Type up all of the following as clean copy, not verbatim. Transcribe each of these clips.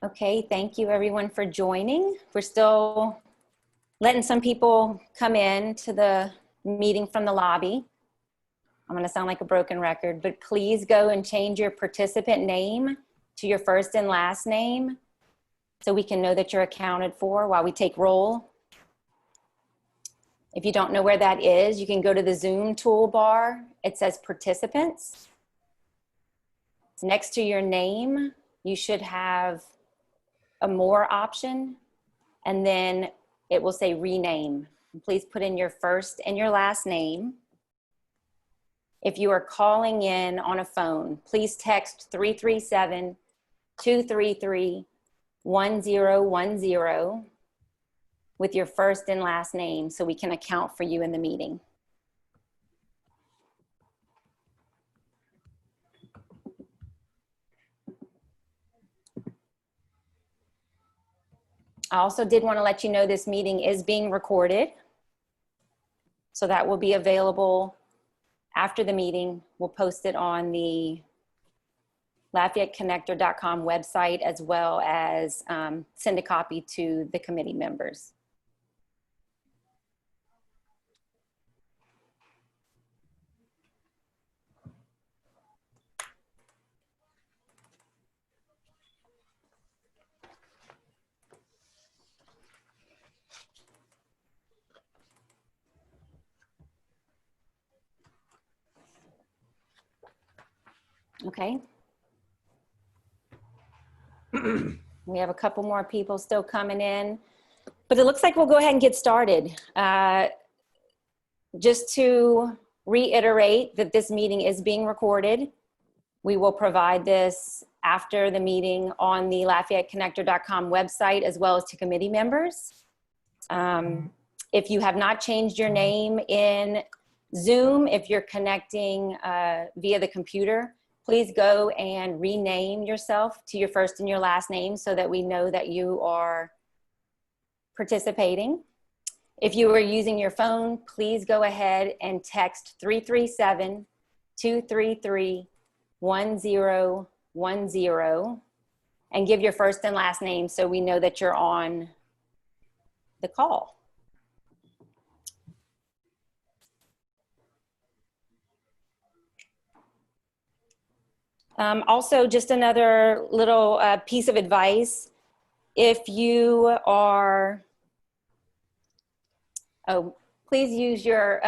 Okay, thank you everyone for joining. We're still letting some people come in to the meeting from the lobby. I'm gonna sound like a broken record, but please go and change your participant name to your first and last name so we can know that you're accounted for while we take roll. If you don't know where that is, you can go to the Zoom toolbar. It says participants. Next to your name, you should have a more option, and then it will say rename. Please put in your first and your last name. If you are calling in on a phone, please text 337-233-1010 with your first and last name so we can account for you in the meeting. I also did want to let you know this meeting is being recorded. So that will be available after the meeting. We'll post it on the LafayetteConnector.com website, as well as send a copy to the committee members. Okay. We have a couple more people still coming in, but it looks like we'll go ahead and get started. Just to reiterate that this meeting is being recorded. We will provide this after the meeting on the LafayetteConnector.com website, as well as to committee members. If you have not changed your name in Zoom, if you're connecting via the computer, please go and rename yourself to your first and your last name so that we know that you are participating. If you are using your phone, please go ahead and text 337-233-1010 and give your first and last name so we know that you're on the call. Also, just another little piece of advice. If you are, please use your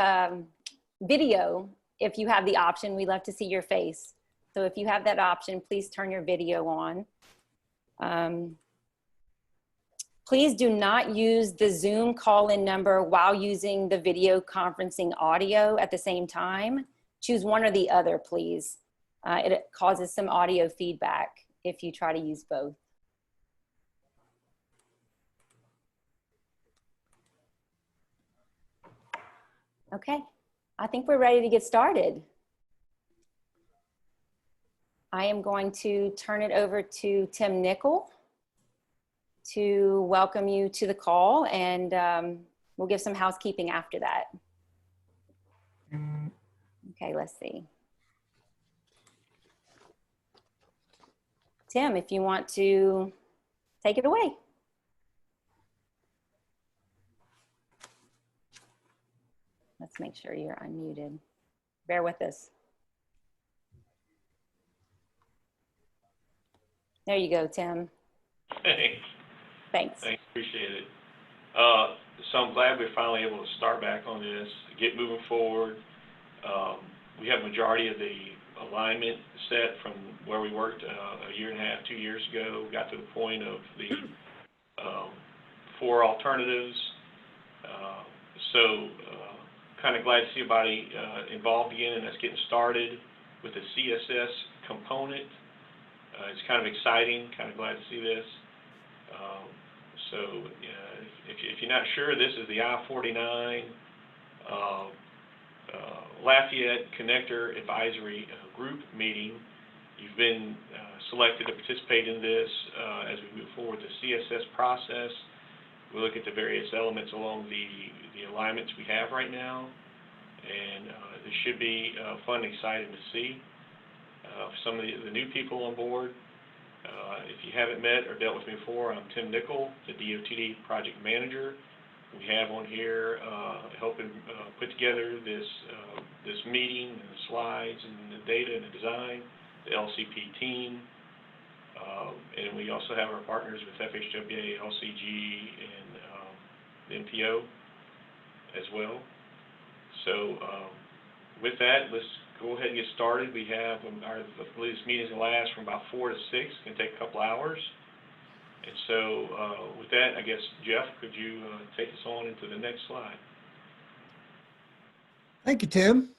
video if you have the option. We love to see your face. So if you have that option, please turn your video on. Please do not use the Zoom call-in number while using the video conferencing audio at the same time. Choose one or the other, please. It causes some audio feedback if you try to use both. Okay, I think we're ready to get started. I am going to turn it over to Tim Nickel to welcome you to the call, and we'll give some housekeeping after that. Okay, let's see. Tim, if you want to take it away. Let's make sure you're unmuted. Bear with us. There you go, Tim. Thanks. Thanks. Thanks, appreciate it. So I'm glad we're finally able to start back on this, get moving forward. We have majority of the alignment set from where we worked a year and a half, 2 years ago. We got to the point of the 4 alternatives. Kind of glad to see everybody involved again, and that's getting started with the CSS component. It's kind of exciting, kind of glad to see this. If you're not sure, this is the I-49 Lafayette Connector Advisory Group meeting. You've been selected to participate in this as we move forward the CSS process. We look at the various elements along the alignments we have right now, and this should be fun and exciting to see. For some of the new people on board, If you haven't met or dealt with me before, I'm Tim Nickel, the DOTD Project Manager. We have on here helping put together this meeting and the slides and the data and the design, the LCP team. And we also have our partners with FHWA, LCG, and the NPO as well. So with that, let's go ahead and get started. We have I believe this meeting is going to last from about 4 to 6. It's going to take a couple hours. And so with that, I guess, Jeff, could you take us on into the next slide? Thank you, Tim.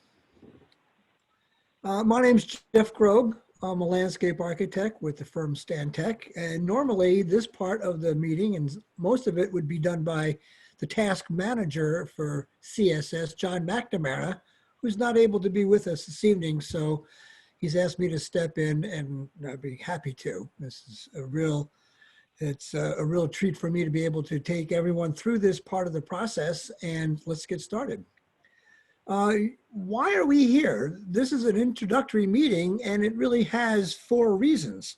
My name's Jeff Grobe. I'm a landscape architect with the firm Stantec. And normally this part of the meeting, and most of it would be done by the task manager for CSS, John McNamara, who's not able to be with us this evening. So he's asked me to step in, and I'd be happy to. This is it's a real treat for me to be able to take everyone through this part of the process, and let's get started. Why are we here? This is an introductory meeting, and it really has 4 reasons.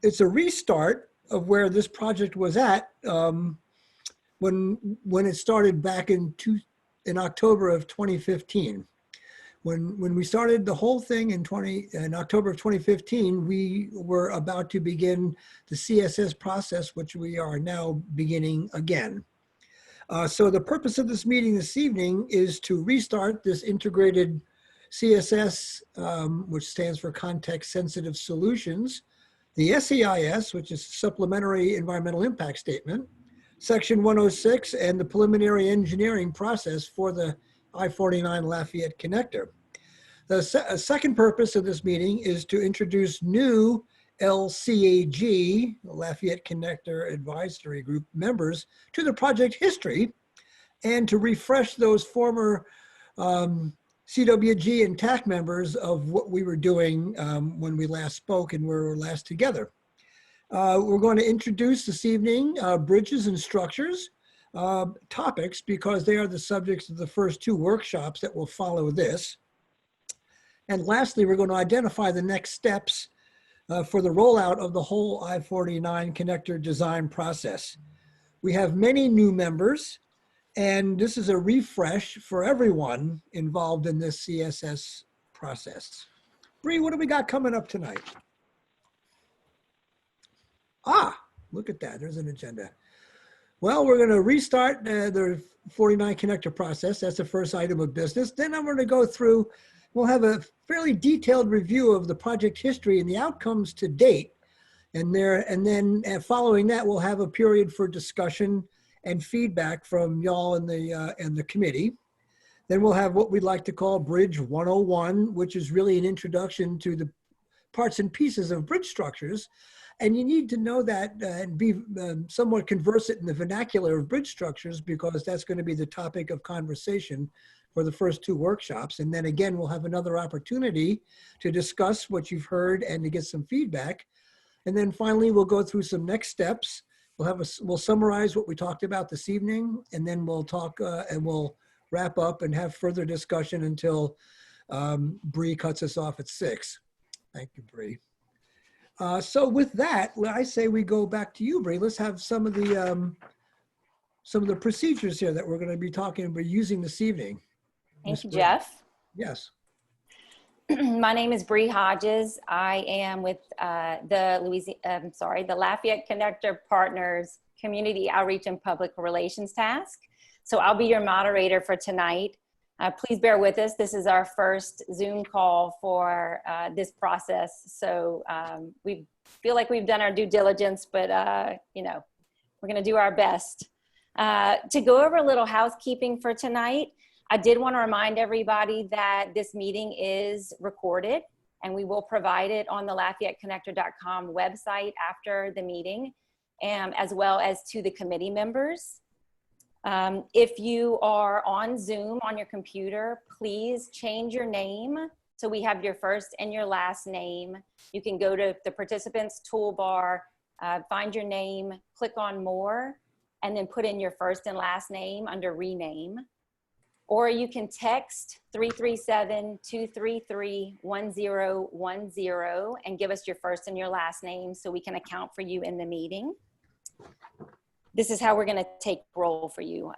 It's a restart of where this project was at when it started back in October of 2015. When we started the whole thing in October of 2015, we were about to begin the CSS process, which we are now beginning again. So the purpose of this meeting this evening is to restart this integrated CSS, which stands for Context Sensitive Solutions, the SEIS, which is Supplementary Environmental Impact Statement, Section 106, and the preliminary engineering process for the I-49 Lafayette connector. The second purpose of this meeting is to introduce new LCAG, Lafayette Connector Advisory Group members, to the project history, and to refresh those former CWG and TAC members of what we were doing when we last spoke and we were last together. We're going to introduce this evening bridges and structures topics, because they are the subjects of the first 2 workshops that will follow this. And lastly, we're going to identify the next steps for the rollout of the whole I-49 connector design process. We have many new members, and this is a refresh for everyone involved in this CSS process. Bree, what do we got coming up tonight? Ah, look at that, there's an agenda. Well, we're going to restart the 49 connector process. That's the first item of business. Then I'm going to go through, we'll have a fairly detailed review of the project history and the outcomes to date. And then following that, we'll have a period for discussion and feedback from y'all and the committee. Then we'll have what we'd like to call Bridge 101, which is really an introduction to the parts and pieces of bridge structures. And you need to know that and be somewhat conversant in the vernacular of bridge structures, because that's going to be the topic of conversation for the first 2 workshops. And then again, we'll have another opportunity to discuss what you've heard and to get some feedback. And then finally, we'll go through some next steps. We'll summarize what we talked about this evening, and then we'll talk and we'll wrap up and have further discussion until Bree cuts us off at 6. Thank you, Bree. So with that, I say we go back to you, Bree. Let's have some of the procedures here that we're going to be talking about using this evening. Thank you, Jeff. Yes. My name is Bree Hodges. I am with the Lafayette Connector Partners Community Outreach and Public Relations Task. So I'll be your moderator for tonight. Please bear with us. This is our first Zoom call for this process. So we feel like we've done our due diligence, but you know, we're going to do our best. To go over a little housekeeping for tonight, I did want to remind everybody that this meeting is recorded, and we will provide it on the LafayetteConnector.com website after the meeting, as well as to the committee members. If you are on Zoom on your computer, please change your name. So we have your first and your last name. You can go to the participants toolbar, find your name, click on more, and then put in your first and last name under rename. or you can text 337-233-1010 and give us your first and your last name so we can account for you in the meeting. This is how we're going to take roll for you.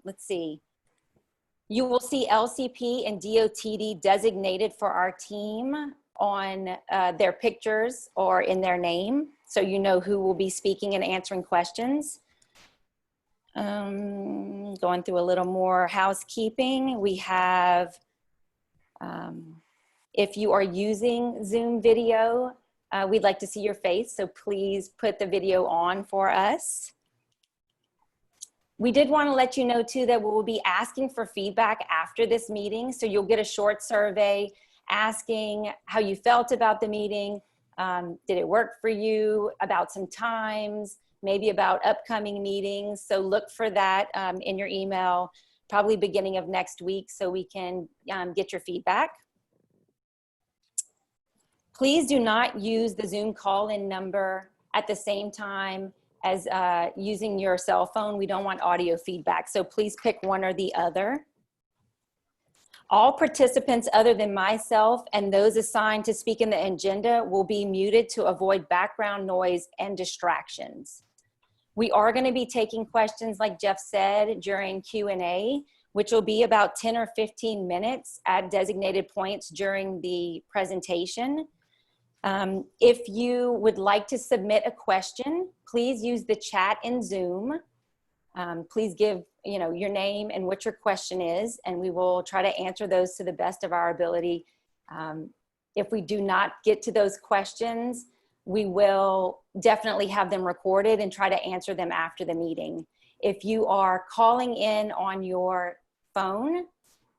Let's see. You will see LCP and DOTD designated for our team on their pictures or in their name, so you know who will be speaking and answering questions. Going through a little more housekeeping, we have, if you are using Zoom video, we'd like to see your face, so please put the video on for us. We did want to let you know too that we will be asking for feedback after this meeting, so you'll get a short survey asking how you felt about the meeting. Did it work for you? About some times, maybe about upcoming meetings. So look for that in your email, probably beginning of next week, so we can get your feedback. Please do not use the Zoom call-in number at the same time as using your cell phone. We don't want audio feedback, so please pick one or the other. All participants other than myself and those assigned to speak in the agenda will be muted to avoid background noise and distractions. We are going to be taking questions, like Jeff said, during Q&A, which will be about 10 or 15 minutes at designated points during the presentation. If you would like to submit a question, please use the chat in Zoom. Please give your name and what your question is, and we will try to answer those to the best of our ability. If we do not get to those questions, we will definitely have them recorded and try to answer them after the meeting. If you are calling in on your phone,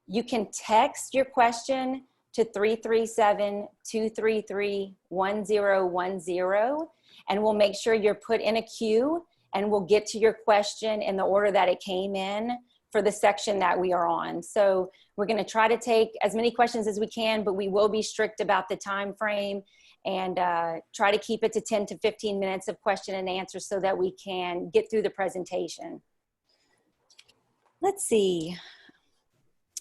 you can text your question to 337-233-1010, and we'll make sure you're put in a queue, and we'll get to your question in the order that it came in for the section that we are on. So we're going to try to take as many questions as we can, but we will be strict about the time frame and try to keep it to 10 to 15 minutes of question and answer so that we can get through the presentation. Let's see.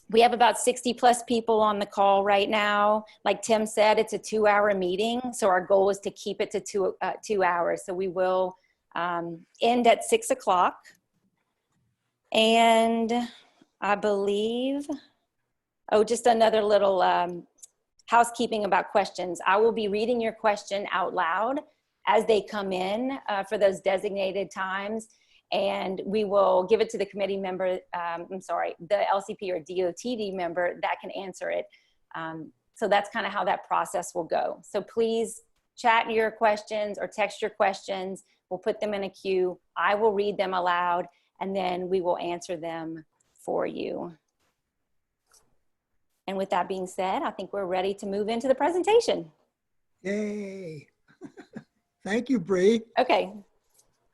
We have about 60 plus people on the call right now. Like Tim said, it's a 2-hour meeting, so our goal is to keep it to 2 hours. So we will end at 6 o'clock. And I believe, just another little housekeeping about questions. I will be reading your question out loud as they come in for those designated times, and we will give it to the committee member, the LCP or DOTD member that can answer it. So that's kind of how that process will go. So please chat your questions or text your questions. We'll put them in a queue. I will read them aloud, and then we will answer them for you. And with that being said, I think we're ready to move into the presentation. Yay. Thank you, Bree. Okay.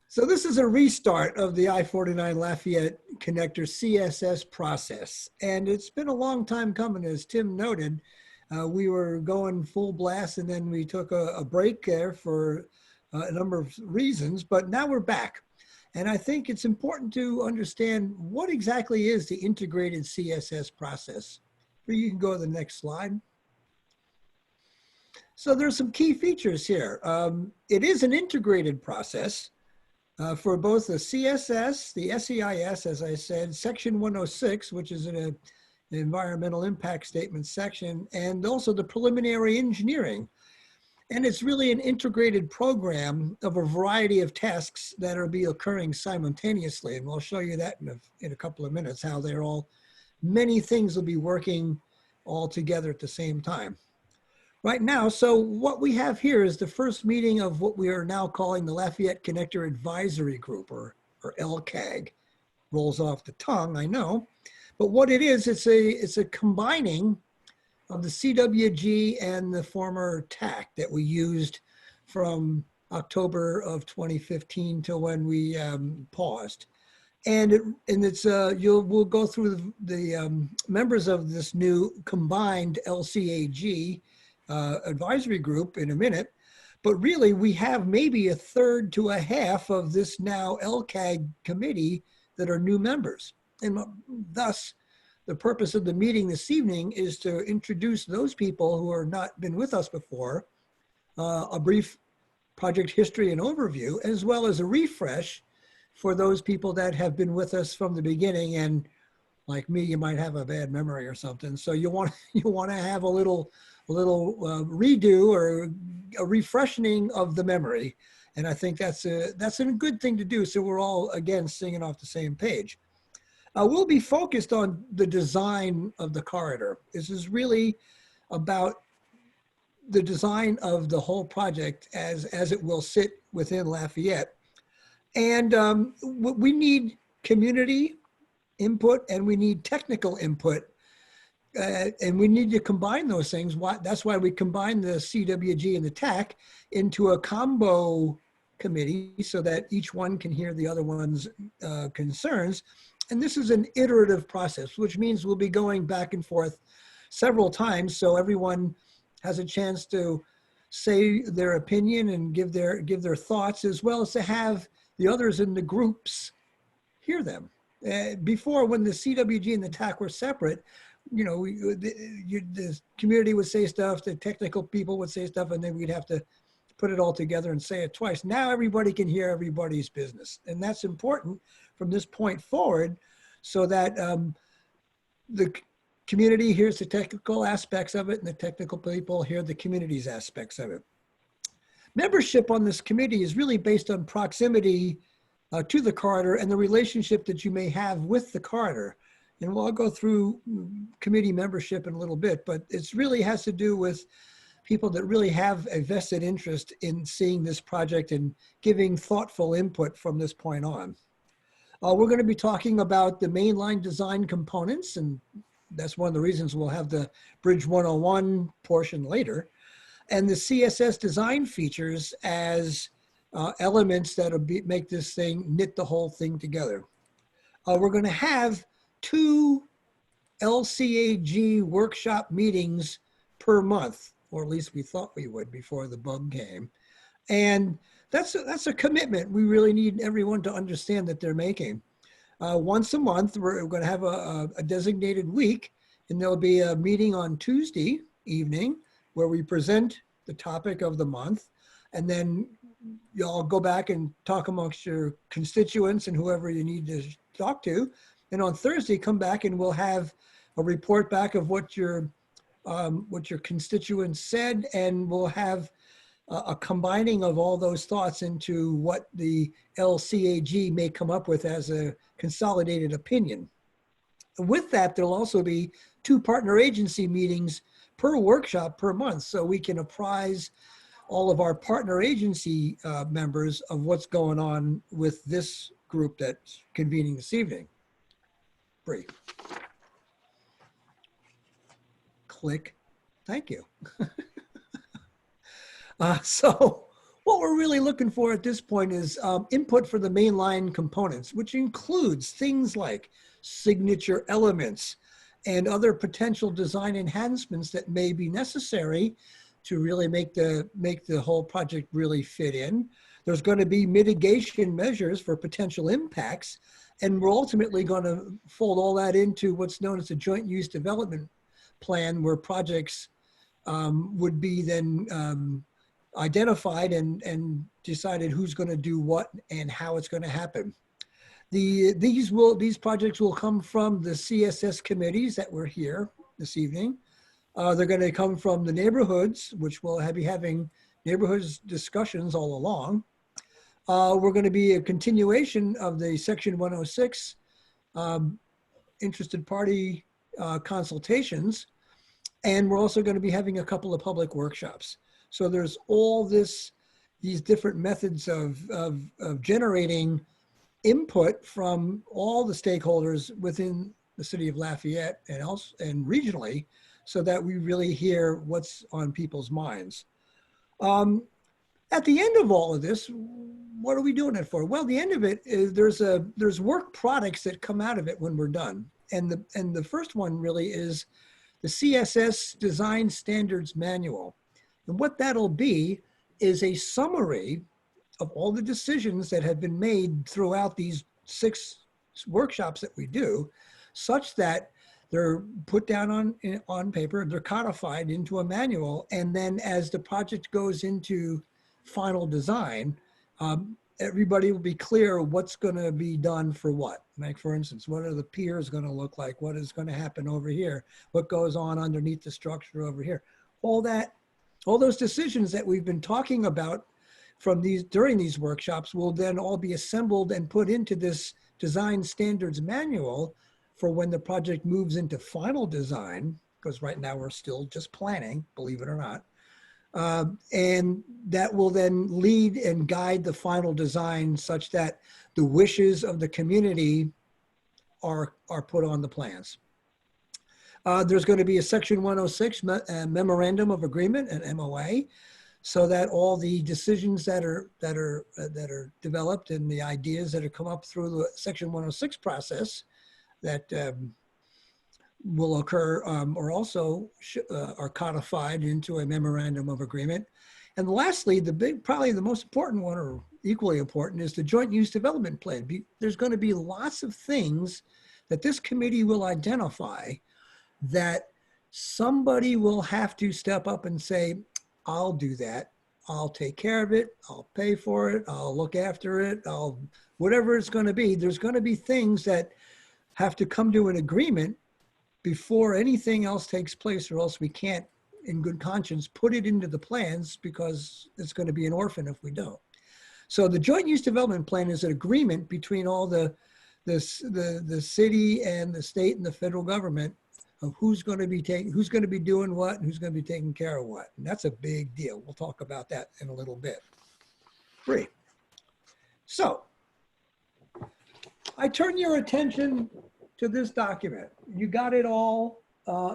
So this is a restart of the I-49 Lafayette connector CSS process. And it's been a long time coming, as Tim noted. We were going full blast, and then we took a break there for a number of reasons, but now we're back. And I think it's important to understand what exactly is the integrated CSS process. You can go to the next slide. So there's some key features here. It is an integrated process for both the CSS, the SEIS, as I said, Section 106, which is an environmental impact statement section, and also the preliminary engineering. And it's really an integrated program of a variety of tasks that are occurring simultaneously. And we'll show you that in a couple of minutes, how many things will be working all together at the same time. Right now, so what we have here is the first meeting of what we are now calling the Lafayette Connector Advisory Group, or LCAG. Rolls off the tongue, I know. But what it is, it's a combining of the CWG and the former TAC that we used from October of 2015 to when we paused. And we'll go through the members of this new combined LCAG advisory group in a minute, but really we have maybe a third to a half of this now LCAG committee that are new members. And thus, the purpose of the meeting this evening is to introduce those people who have not been with us before, a brief project history and overview, as well as a refresh for those people that have been with us from the beginning. And like me, you might have a bad memory or something. So you want to have a little redo or a refreshing of the memory. And I think that's a good thing to do. So we're all, again, singing off the same page. We'll be focused on the design of the corridor. This is really about the design of the whole project as it will sit within Lafayette. And we need community input and we need technical input. And we need to combine those things. That's why we combine the CWG and the TAC into a combo committee so that each one can hear the other one's concerns. And this is an iterative process, which means we'll be going back and forth several times so everyone has a chance to say their opinion and give their thoughts, as well as to have the others in the groups hear them. Before, when the CWG and the TAC were separate, the community would say stuff, the technical people would say stuff, and then we'd have to put it all together and say it twice. Now everybody can hear everybody's business. And that's important from this point forward so that the community hears the technical aspects of it and the technical people hear the community's aspects of it. Membership on this committee is really based on proximity to the corridor and the relationship that you may have with the corridor. And we'll go through committee membership in a little bit, but it really has to do with people that really have a vested interest in seeing this project and giving thoughtful input from this point on. We're going to be talking about the mainline design components, and that's one of the reasons we'll have the Bridge 101 portion later, and the CSS design features as elements that'll make this thing, knit the whole thing together. We're going to have 2 LCAG workshop meetings per month, or at least we thought we would before the bug came. And that's a commitment we really need everyone to understand that they're making. Once a month, we're going to have a designated week, and there'll be a meeting on Tuesday evening where we present the topic of the month, and then y'all go back and talk amongst your constituents and whoever you need to talk to. And on Thursday, come back and we'll have a report back of what your constituents said, and we'll have a combining of all those thoughts into what the LCAG may come up with as a consolidated opinion. With that, there'll also be 2 partner agency meetings per workshop per month, so we can apprise all of our partner agency members of what's going on with this group that's convening this evening. Bree. Click. Thank you. So what we're really looking for at this point is input for the mainline components, which includes things like signature elements and other potential design enhancements that may be necessary to really make the whole project really fit in. There's going to be mitigation measures for potential impacts, and we're ultimately going to fold all that into what's known as a joint use development plan, where projects would be then identified and decided who's going to do what and how it's going to happen. These projects will come from the CSS committees that were here this evening. They're going to come from the neighborhoods, which will be having neighborhoods discussions all along. We're going to be a continuation of the Section 106 interested party consultations. And we're also going to be having a couple of public workshops. So there's all these different methods of generating input from all the stakeholders within the city of Lafayette and regionally, so that we really hear what's on people's minds. At the end of all of this, what are we doing it for? Well, the end of it is there's work products that come out of it when we're done. And the first one really is the CSS Design Standards Manual. And what that'll be is a summary of all the decisions that have been made throughout these 6 workshops that we do, such that They're put down on paper, they're codified into a manual, and then as the project goes into final design, everybody will be clear what's going to be done for what. Like, for instance, what are the piers going to look like? What is going to happen over here? What goes on underneath the structure over here? All those decisions that we've been talking about during these workshops will then all be assembled and put into this design standards manual for when the project moves into final design, because right now we're still just planning, believe it or not. And that will then lead and guide the final design such that the wishes of the community are put on the plans. There's going to be a Section 106 memorandum of agreement, an MOA, so that all the decisions that are developed and the ideas that have come up through the Section 106 process that will occur or also are codified into a memorandum of agreement. And lastly, probably the most important one, or equally important, is the joint use development plan. There's going to be lots of things that this committee will identify that somebody will have to step up and say, I'll do that. I'll take care of it. I'll pay for it. I'll look after it. Whatever it's going to be. There's going to be things that have to come to an agreement before anything else takes place, or else we can't, in good conscience, put it into the plans, because it's going to be an orphan if we don't. So the joint use development plan is an agreement between all the city and the state and the federal government of who's going to be doing what, and who's going to be taking care of what. And that's a big deal. We'll talk about that in a little bit. Great. So I turn your attention to this document. You got it all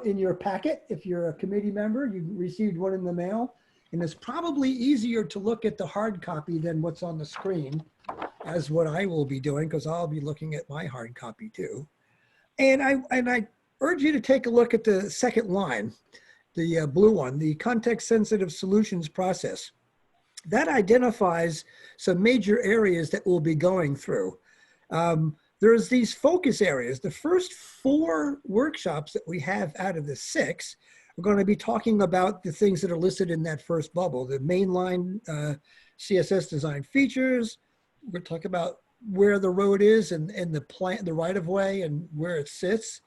in your packet. If you're a committee member, you received one in the mail, and it's probably easier to look at the hard copy than what's on the screen, as what I will be doing, because I'll be looking at my hard copy too. And I urge you to take a look at the second line, the blue one, the context sensitive solutions process. That identifies some major areas that we'll be going through. There's these focus areas. The first 4 workshops that we have out of the 6, we're going to be talking about the things that are listed in that first bubble, the mainline CSS design features. We're going to talk about where the road is and the right of way and where it sits.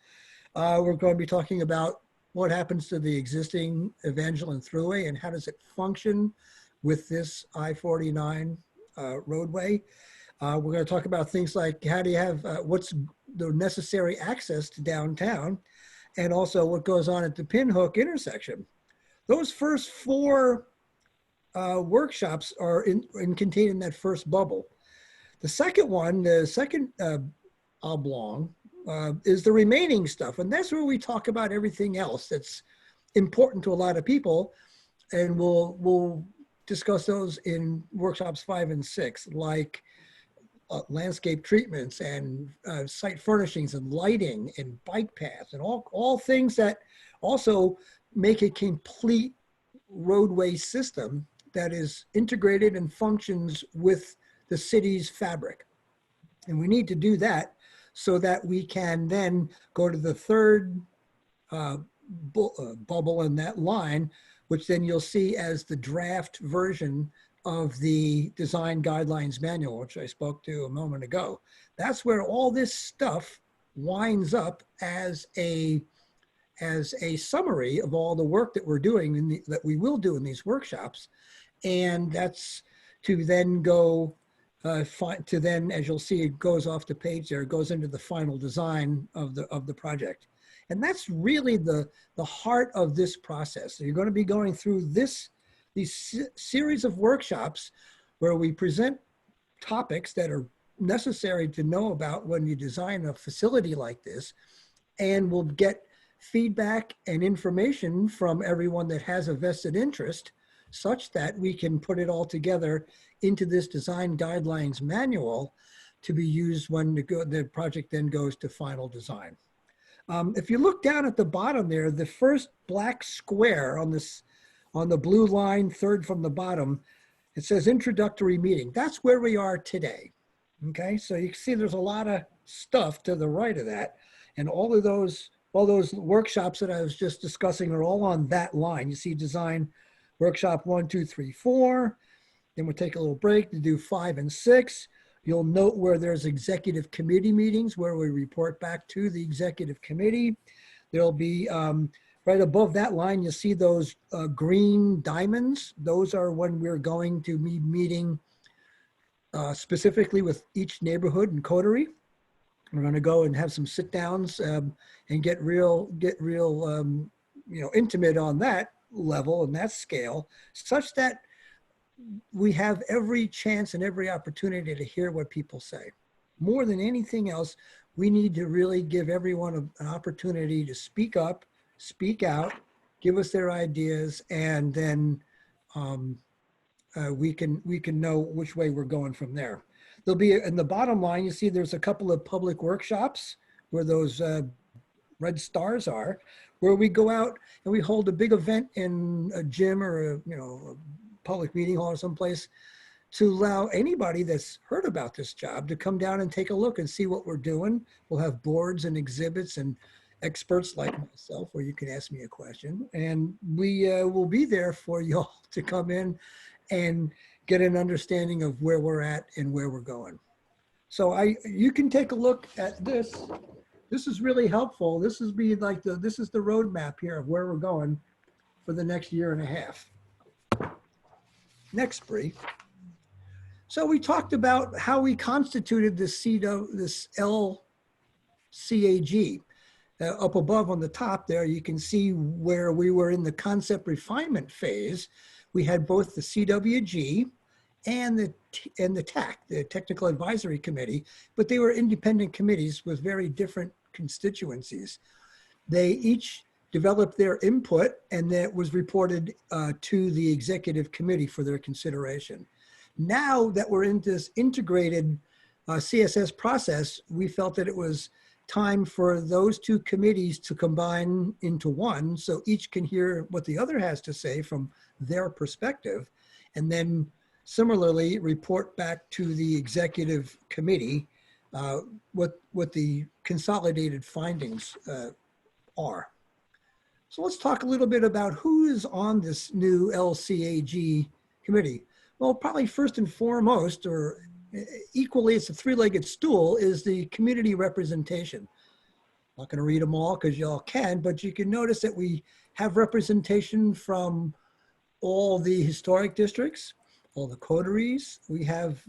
We're going to be talking about what happens to the existing Evangeline Thruway and how does it function with this I-49 roadway. We're going to talk about things like how do you have, what's the necessary access to downtown, and also what goes on at the Pinhook intersection. Those first 4 workshops are contained in that first bubble. The second one, the second oblong, is the remaining stuff. And that's where we talk about everything else that's important to a lot of people. And we'll discuss those in workshops 5 and 6, like landscape treatments and site furnishings and lighting and bike paths and all things that also make a complete roadway system that is integrated and functions with the city's fabric. And we need to do that so that we can then go to the third bubble in that line, which then you'll see as the draft version of the design guidelines manual, which I spoke to a moment ago. That's where all this stuff winds up as a summary of all the work that we're doing that we will do in these workshops. And that's to then go as you'll see, it goes off the page there, it goes into the final design of the project. And that's really the heart of this process. So you're going to be going through these series of workshops where we present topics that are necessary to know about when you design a facility like this, and we'll get feedback and information from everyone that has a vested interest, such that we can put it all together into this design guidelines manual to be used when the project then goes to final design. If you look down at the bottom there, the first black square on the blue line, third from the bottom, it says introductory meeting. That's where we are today. Okay, so you can see there's a lot of stuff to the right of that, and all of those all those workshops that I was just discussing are all on that line. You see design workshop 1, 2, 3, 4. Then we'll take a little break to do 5 and 6. You'll note where there's executive committee meetings where we report back to the executive committee. There'll be right above that line, you see those green diamonds. Those are when we're going to be meeting specifically with each neighborhood and coterie. We're going to go and have some sit downs and get real intimate on that level and that scale, such that we have every chance and every opportunity to hear what people say. More than anything else, we need to really give everyone an opportunity to speak up, speak out, give us their ideas, and then we can know which way we're going from there. There'll be, in the bottom line, you see there's a couple of public workshops where those red stars are, where we go out and we hold a big event in a gym or a public meeting hall or someplace to allow anybody that's heard about this job to come down and take a look and see what we're doing. We'll have boards and exhibits and experts like myself where you can ask me a question, and we will be there for y'all to come in and get an understanding of where we're at and where we're going. So you can take a look at this. This is really helpful. This is this is the roadmap here of where we're going for the next year and a half. Next, Bree. So we talked about how we constituted this LCAG. Up above on the top there, you can see where we were in the concept refinement phase. We had both the CWG and the TAC, the Technical Advisory Committee, but they were independent committees with very different constituencies. They each developed their input, and that was reported to the executive committee for their consideration. Now that we're in this integrated CSS process, we felt that it was time for those two committees to combine into one, so each can hear what the other has to say from their perspective, and then similarly report back to the executive committee what the consolidated findings are. So let's talk a little bit about who is on this new LCAG committee. Well, probably first and foremost, or equally, it's a three-legged stool, is the community representation. I'm not going to read them all because y'all can, but you can notice that we have representation from all the historic districts, all the coteries. We have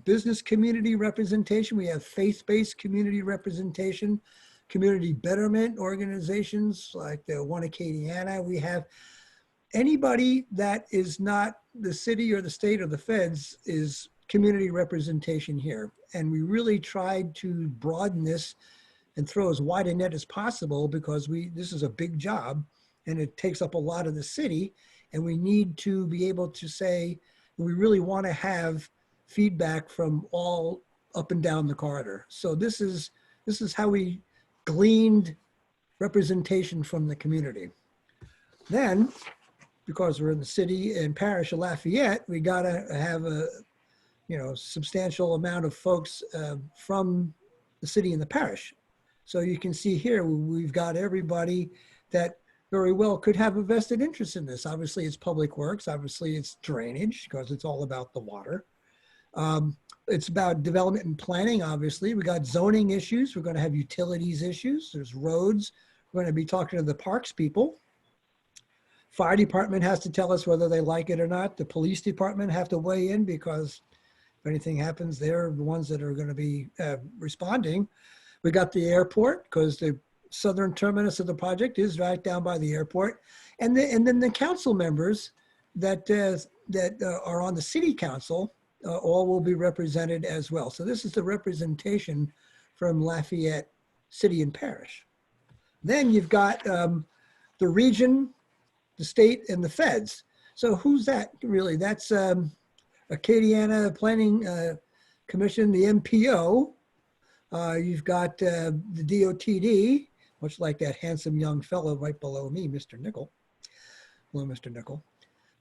business community representation. We have faith-based community representation, community betterment organizations like the one Acadiana. We have anybody that is not the city or the state or the feds is community representation here. And we really tried to broaden this and throw as wide a net as possible because this is a big job and it takes up a lot of the city. And we need to be able to say, we really want to have feedback from all up and down the corridor. So this is how we gleaned representation from the community. Then, because we're in the city and parish of Lafayette, we got to have a substantial amount of folks from the city and the parish. So you can see here, we've got everybody that very well could have a vested interest in this. Obviously it's public works, obviously it's drainage because it's all about the water. It's about development and planning, obviously. We got zoning issues, we're gonna have utilities issues, there's roads, we're gonna be talking to the parks people. Fire department has to tell us whether they like it or not. The police department have to weigh in because if anything happens, they're the ones that are going to be responding. We got the airport because the southern terminus of the project is right down by the airport. And then the council members that are on the city council all will be represented as well. So this is the representation from Lafayette City and Parish. Then you've got the region, the state, and the feds. So who's that really? That's Acadiana Planning Commission, the MPO. You've got the DOTD, much like that handsome young fellow right below me, Mr. Nickel. Hello, Mr. Nickel.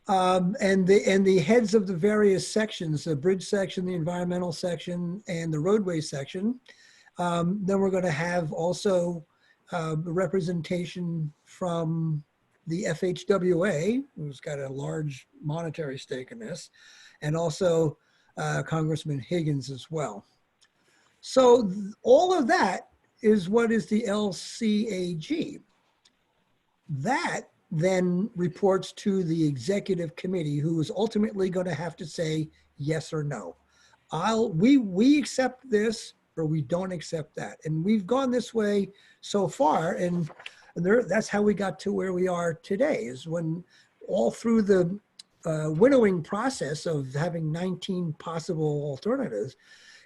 And the heads of the various sections, the bridge section, the environmental section, and the roadway section. Then we're going to have also representation from the FHWA, who's got a large monetary stake in this, and also Congressman Higgins as well. So all of that is what is the LCAG. That then reports to the executive committee, who is ultimately going to have to say yes or no. We accept this or we don't accept that. And we've gone this way so far, and that's how we got to where we are today, is when all through the winnowing process of having 19 possible alternatives,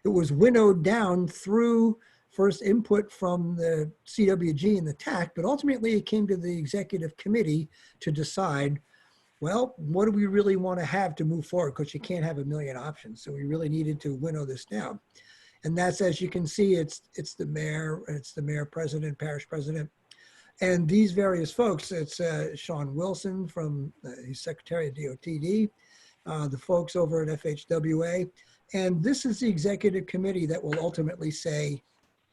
it was winnowed down through first input from the CWG and the TAC, but ultimately it came to the executive committee to decide, well, what do we really want to have to move forward? Because you can't have a million options. So we really needed to winnow this down. And that's, as you can see, it's the mayor, president, parish president, and these various folks. It's Sean Wilson from he's secretary of DOTD, the folks over at FHWA. And this is the executive committee that will ultimately say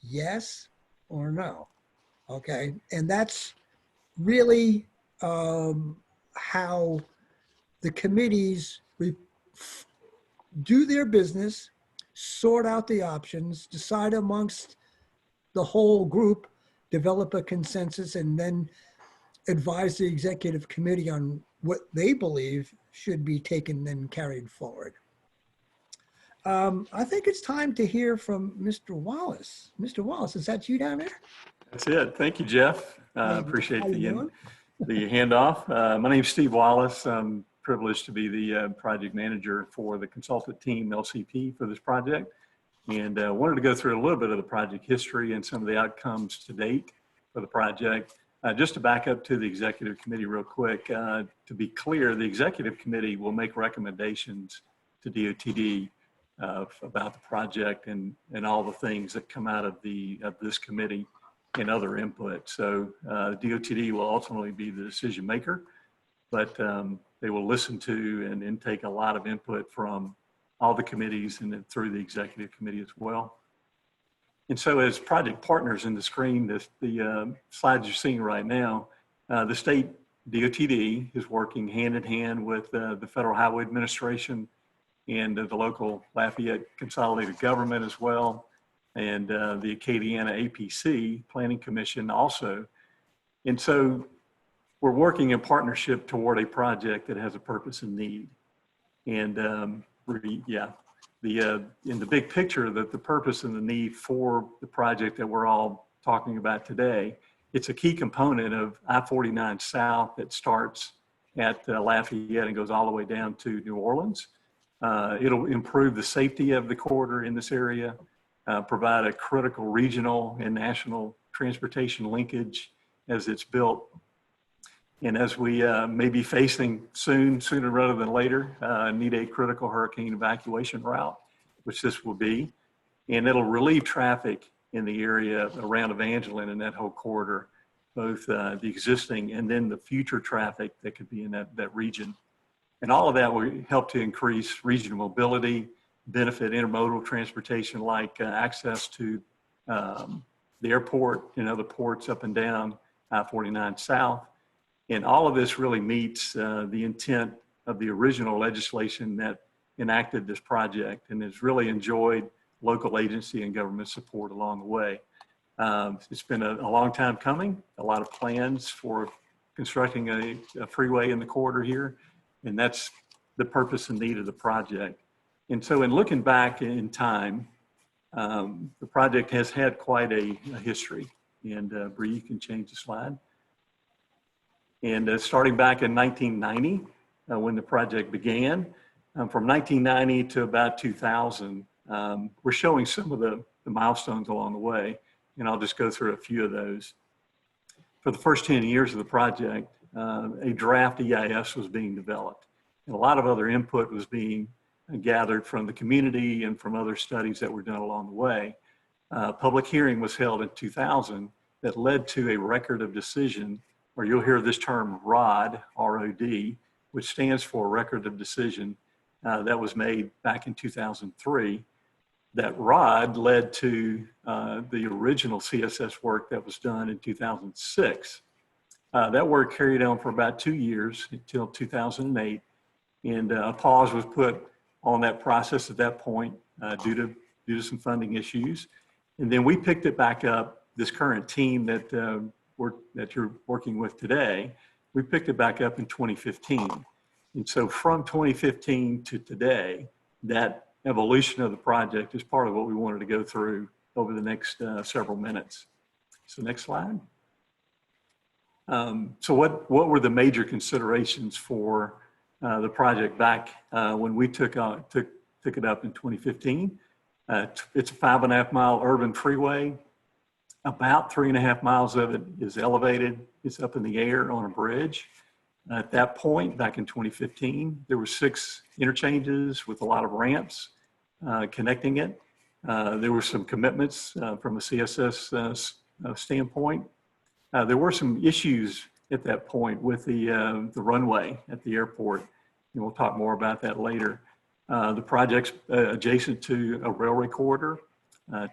yes or no. Okay. And that's really how the committees do their business, sort out the options, decide amongst the whole group, develop a consensus, and then advise the executive committee on what they believe should be taken and carried forward. I think it's time to hear from Mr. Wallace. Mr. Wallace, is that you down there? That's it. Thank you, Jeff. Hey, Appreciate how you doing? the handoff. My name is Steve Wallace. I'm privileged to be the project manager for the consultant team, LCP, for this project. And wanted to go through a little bit of the project history and some of the outcomes to date for the project. Just to back up to the executive committee real quick, to be clear, the executive committee will make recommendations to DOTD about the project and all the things that come out of this committee and other input. So DOTD will ultimately be the decision maker, but they will listen to and intake a lot of input from all the committees and then through the executive committee as well. And so as project partners in the screen, the slides you're seeing right now, the state DOTD is working hand in hand with the Federal Highway Administration and the local Lafayette Consolidated Government as well, and the Acadiana APC Planning Commission also. And so we're working in partnership toward a project that has a purpose and need. And in the big picture, that the purpose and the need for the project that we're all talking about today, it's a key component of I-49 South that starts at Lafayette and goes all the way down to New Orleans. It'll improve the safety of the corridor in this area, provide a critical regional and national transportation linkage as it's built. And as we may be facing sooner rather than later, need a critical hurricane evacuation route, which this will be. And it'll relieve traffic in the area around Evangeline and that whole corridor, both the existing and then the future traffic that could be in that region. And all of that will help to increase regional mobility, benefit intermodal transportation like access to the airport and other ports up and down I-49 South. And all of this really meets the intent of the original legislation that enacted this project and has really enjoyed local agency and government support along the way. It's been a long time coming, a lot of plans for constructing a freeway in the corridor here. And that's the purpose and need of the project. And so in looking back in time, the project has had quite a history. And Bree, you can change the slide. And starting back in 1990, when the project began, from 1990 to about 2000, we're showing some of the milestones along the way. And I'll just go through a few of those. For the first 10 years of the project, a draft EIS was being developed. And a lot of other input was being gathered from the community and from other studies that were done along the way. Public hearing was held in 2000 that led to a record of decision, or you'll hear this term ROD, R-O-D, which stands for Record of Decision, that was made back in 2003. that ROD led to the original CSS work that was done in 2006. That work carried on for about 2 years until 2008, and a pause was put on that process at that point due to some funding issues. And then we picked it back up. This current team that you're working with today, we picked it back up in 2015. And so from 2015 to today, that evolution of the project is part of what we wanted to go through over the next several minutes. So next slide. So what were the major considerations for the project back when we took it up in 2015? It's a 5.5 mile urban freeway. About 3.5 miles of it is elevated. It's up in the air on a bridge. At that point, back in 2015, there were 6 interchanges with a lot of ramps connecting it. There were some commitments from a CSS standpoint. There were some issues at that point with the runway at the airport, and we'll talk more about that later. The project's adjacent to a railway corridor,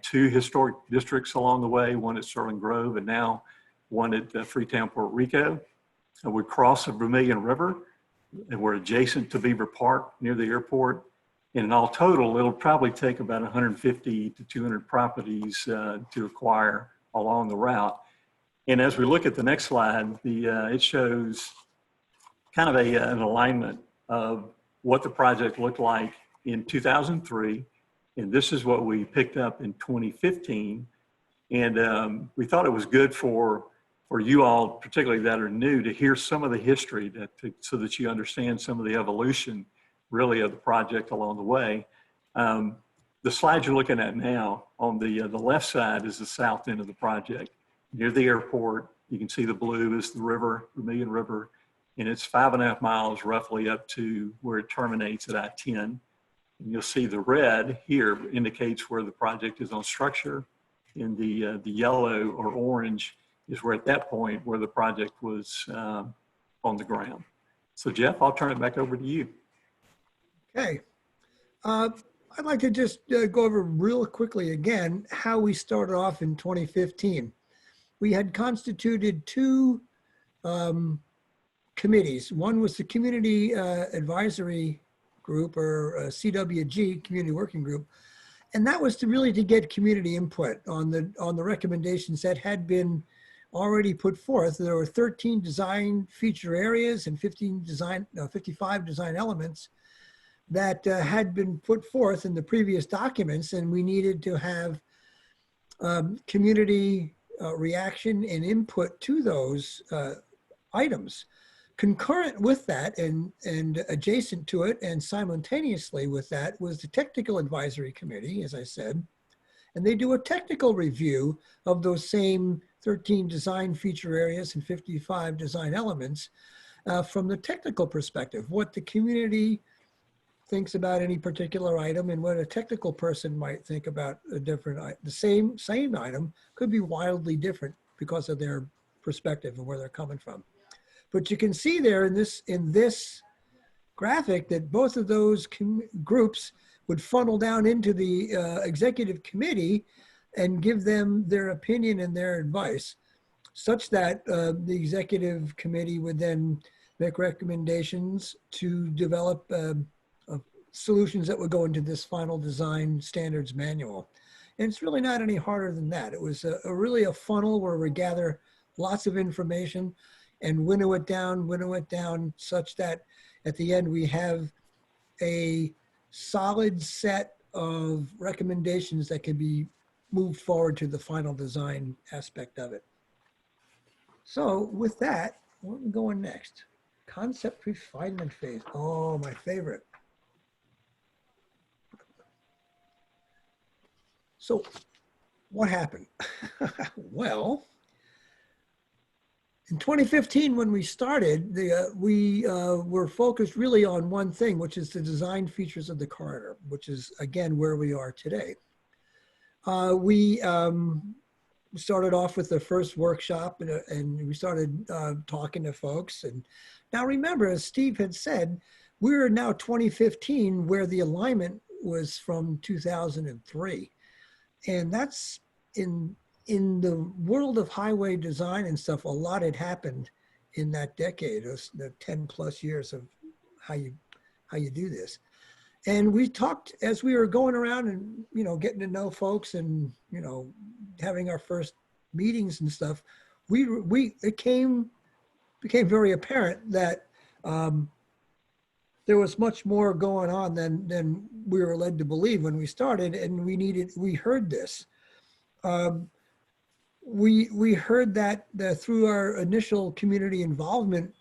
2 historic districts along the way, one at Sterling Grove and now one at Freetown, Puerto Rico. We cross the Vermilion River, and we're adjacent to Beaver Park near the airport. And in all total, it'll probably take about 150 to 200 properties to acquire along the route. And as we look at the next slide, it shows kind of an alignment of what the project looked like in 2003. And this is what we picked up in 2015. And we thought it was good for you all, particularly that are new, to hear some of the history so that you understand some of the evolution really of the project along the way. The slide you're looking at now, on the left side is the south end of the project. Near the airport, you can see the blue is the river, Vermilion River, and it's 5.5 miles roughly up to where it terminates at I-10. And you'll see the red here indicates where the project is on structure, and the yellow or orange is where at that point where the project was on the ground. So Jeff, I'll turn it back over to you. Okay. I'd like to just go over real quickly again how we started off in 2015. We had constituted 2 committees. One was the Community Advisory Group, or CWG, Community Working Group, and that was to get community input on the recommendations that had been already put forth. There were 13 design feature areas and 55 design elements that had been put forth in the previous documents, and we needed to have community reaction and input to those items. Concurrent with that and adjacent to it and simultaneously with that was the Technical Advisory Committee, as I said, and they do a technical review of those same 13 design feature areas and 55 design elements from the technical perspective, what the community thinks about any particular item and what a technical person might think about a different, the same item could be wildly different because of their perspective and where they're coming from. But you can see there in this graphic that both of those groups would funnel down into the executive committee and give them their opinion and their advice, such that the executive committee would then make recommendations to develop solutions that would go into this final design standards manual. And it's really not any harder than that. It was really a funnel where we gather lots of information and winnow it down such that at the end we have a solid set of recommendations that can be moved forward to the final design aspect of it. So with that, where are we going next? Concept refinement phase. Oh, my favorite. So what happened? Well, in 2015, when we started, we were focused really on one thing, which is the design features of the corridor, which is, again, where we are today. We started off with the first workshop and we started talking to folks. And now remember, as Steve had said, we're now 2015 where the alignment was from 2003. And that's in the world of highway design and stuff, a lot had happened in that decade, the 10 plus years of how you do this. And we talked as we were going around and, you know, getting to know folks and, you know, having our first meetings and stuff, it became very apparent that there was much more going on than we were led to believe when we started, and we heard this. We heard that through our initial community involvement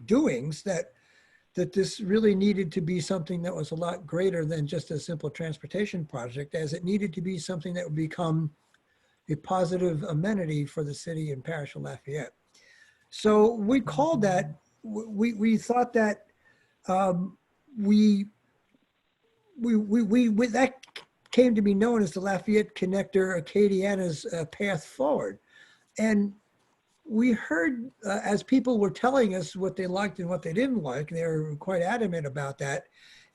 doings that this really needed to be something that was a lot greater than just a simple transportation project, as it needed to be something that would become a positive amenity for the city and parish of Lafayette. So we called that, we thought that that came to be known as the Lafayette Connector Acadiana's Path Forward. And we heard as people were telling us what they liked and what they didn't like, they were quite adamant about that.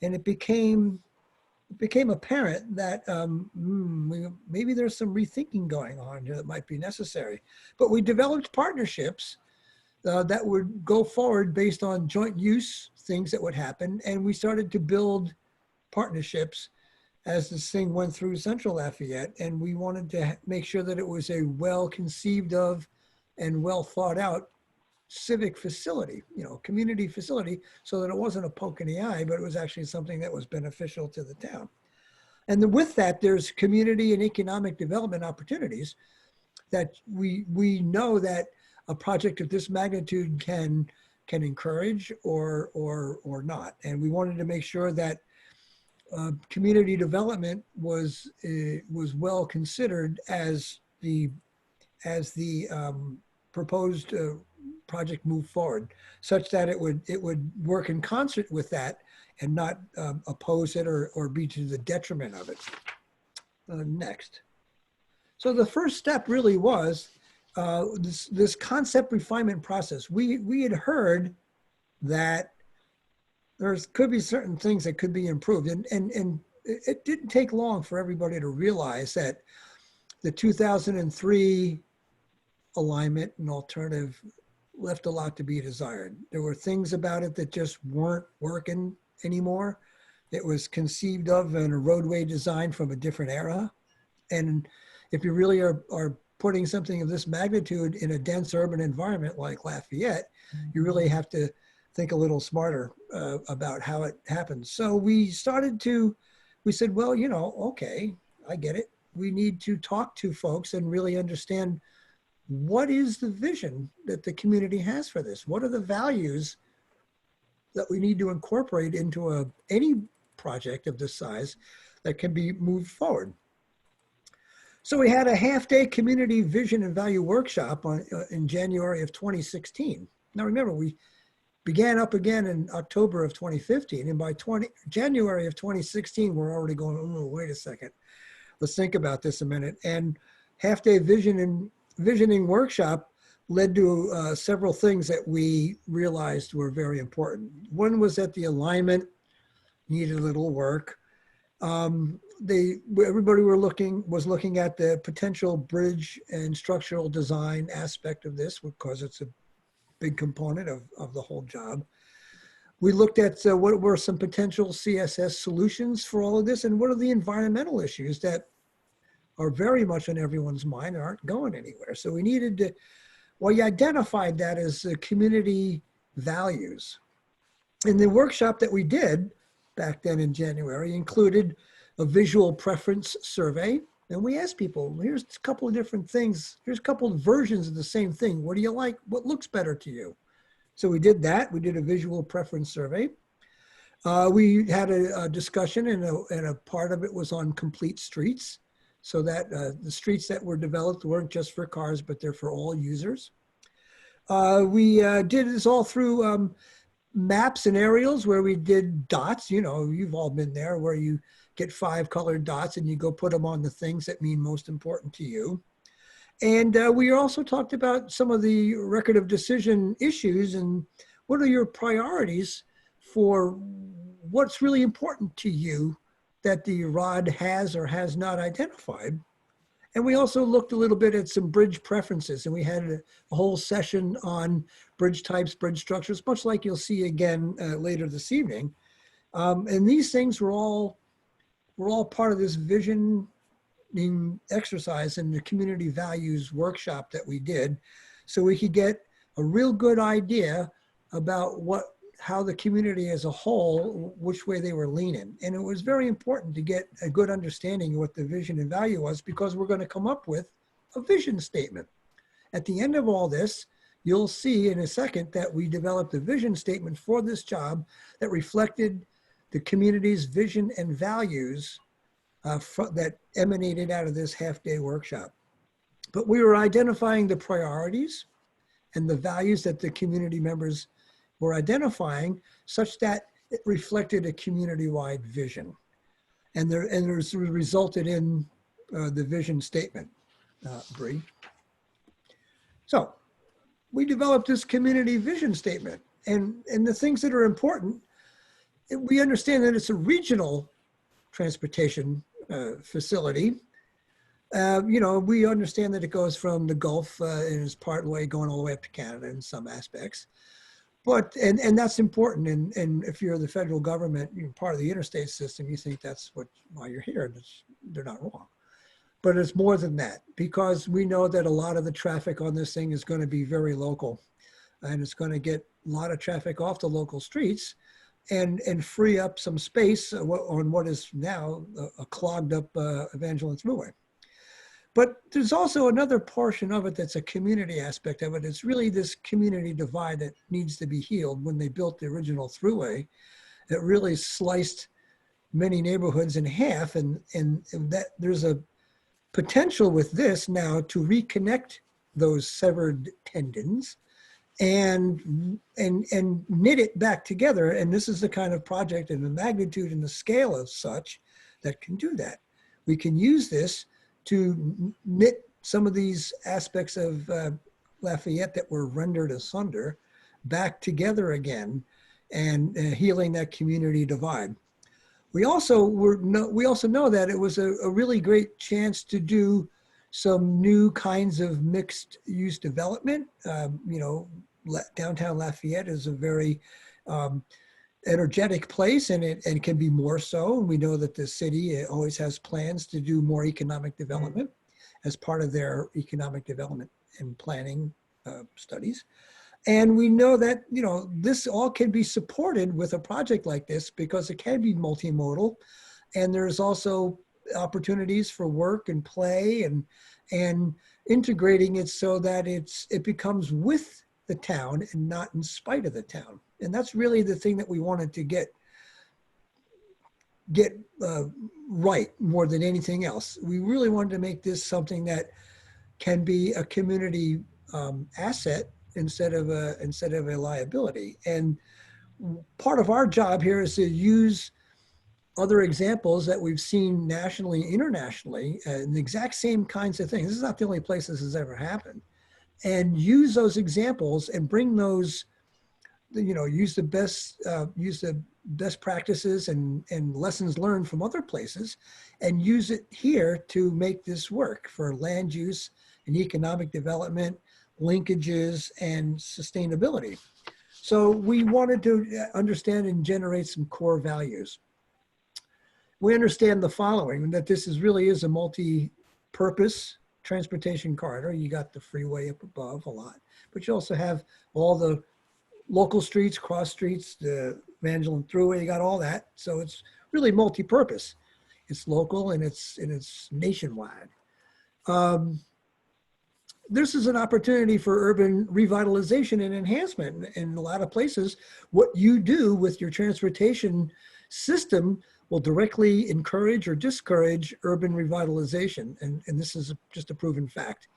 And it became apparent that maybe there's some rethinking going on here that might be necessary. But we developed partnerships that would go forward based on joint use things that would happen. And we started to build partnerships as this thing went through Central Lafayette. And we wanted to make sure that it was a well conceived of and well thought out civic facility, you know, community facility, so that it wasn't a poke in the eye, but it was actually something that was beneficial to the town. And then with that, there's community and economic development opportunities that we know that a project of this magnitude can encourage or not. And we wanted to make sure that community development was well considered as the proposed project moved forward, such that it would work in concert with that and not oppose it or be to the detriment of it. Next. So the first step really was this concept refinement process. We had heard that there could be certain things that could be improved, and it didn't take long for everybody to realize that the 2003 alignment and alternative left a lot to be desired. There were things about it that just weren't working anymore. It was conceived of in a roadway design from a different era. And if you really are putting something of this magnitude in a dense urban environment like Lafayette, you really have to think a little smarter about how it happens. So we said, well, you know, okay, I get it. We need to talk to folks and really understand what is the vision that the community has for this? What are the values that we need to incorporate into any project of this size that can be moved forward? So we had a half-day community vision and value workshop in January of 2016. Now remember, we began up again in October of 2015, and by January of 2016, we're already going, oh, wait a second, let's think about this a minute. And half-day visioning workshop led to several things that we realized were very important. One was that the alignment needed a little work. Everybody was looking at the potential bridge and structural design aspect of this, because it's a big component of the whole job. We looked at what were some potential CSS solutions for all of this, and what are the environmental issues that are very much on everyone's mind and aren't going anywhere. So we needed to, well, you identified that as community values. And the workshop that we did back then in January included a visual preference survey. And we asked people, here's a couple of different things. Here's a couple of versions of the same thing. What do you like? What looks better to you? So we did that. We did a visual preference survey. We had a discussion, and a part of it was on complete streets, so that the streets that were developed weren't just for cars, but they're for all users. We did this all through maps and aerials, where we did dots. You know, you've all been there, where you get 5 colored dots and you go put them on the things that mean most important to you. And we also talked about some of the record of decision issues and what are your priorities for what's really important to you that the ROD has or has not identified. And we also looked a little bit at some bridge preferences, and we had a whole session on bridge types, bridge structures, much like you'll see again later this evening. And these things were all part of this visioning exercise in the community values workshop that we did, so we could get a real good idea about how the community as a whole, which way they were leaning. And it was very important to get a good understanding of what the vision and value was, because we're going to come up with a vision statement. At the end of all this, you'll see in a second that we developed a vision statement for this job that reflected the community's vision and values that emanated out of this half-day workshop. But we were identifying the priorities and the values that the community members were identifying, such that it reflected a community-wide vision. And there's resulted in the vision statement, Bree. So we developed this community vision statement, and the things that are important, we understand that it's a regional transportation facility. We understand that it goes from the Gulf and is part way going all the way up to Canada in some aspects. But, and that's important. And if you're the federal government, you're part of the interstate system, you think that's why you're here. They're not wrong. But it's more than that, because we know that a lot of the traffic on this thing is going to be very local, and it's going to get a lot of traffic off the local streets and free up some space on what is now a clogged up Evangeline Thruway. But there's also another portion of it that's a community aspect of it. It's really this community divide that needs to be healed. When they built the original Thruway, it really sliced many neighborhoods in half, and that there's a potential with this now to reconnect those severed tendons and knit it back together. And this is the kind of project and the magnitude and the scale of such that can do that. We can use this to knit some of these aspects of Lafayette that were rendered asunder back together again, and healing that community divide. We also know that it was a really great chance to do some new kinds of mixed use development. Downtown Lafayette is a very energetic place, and it can be more so. And we know that the city always has plans to do more economic development as part of their economic development and planning studies. And we know that, this all can be supported with a project like this because it can be multimodal. And there's also opportunities for work and play and integrating it so that it becomes with the town and not in spite of the town. And that's really the thing that we wanted to get right more than anything else. We really wanted to make this something that can be a community asset instead of a liability. And part of our job here is to use other examples that we've seen nationally, internationally, and the exact same kinds of things. This is not the only place this has ever happened. And use those examples and bring those, use the best practices and lessons learned from other places, and use it here to make this work for land use and economic development, linkages, and sustainability. So we wanted to understand and generate some core values. We understand the following, that this really is a multi-purpose transportation corridor. You got the freeway up above a lot, but you also have all the local streets, cross streets, the Evangeline Thruway, you got all that. So it's really multi-purpose. It's local and it's nationwide. This is an opportunity for urban revitalization and enhancement. In a lot of places, what you do with your transportation system will directly encourage or discourage urban revitalization. And this is just a proven fact.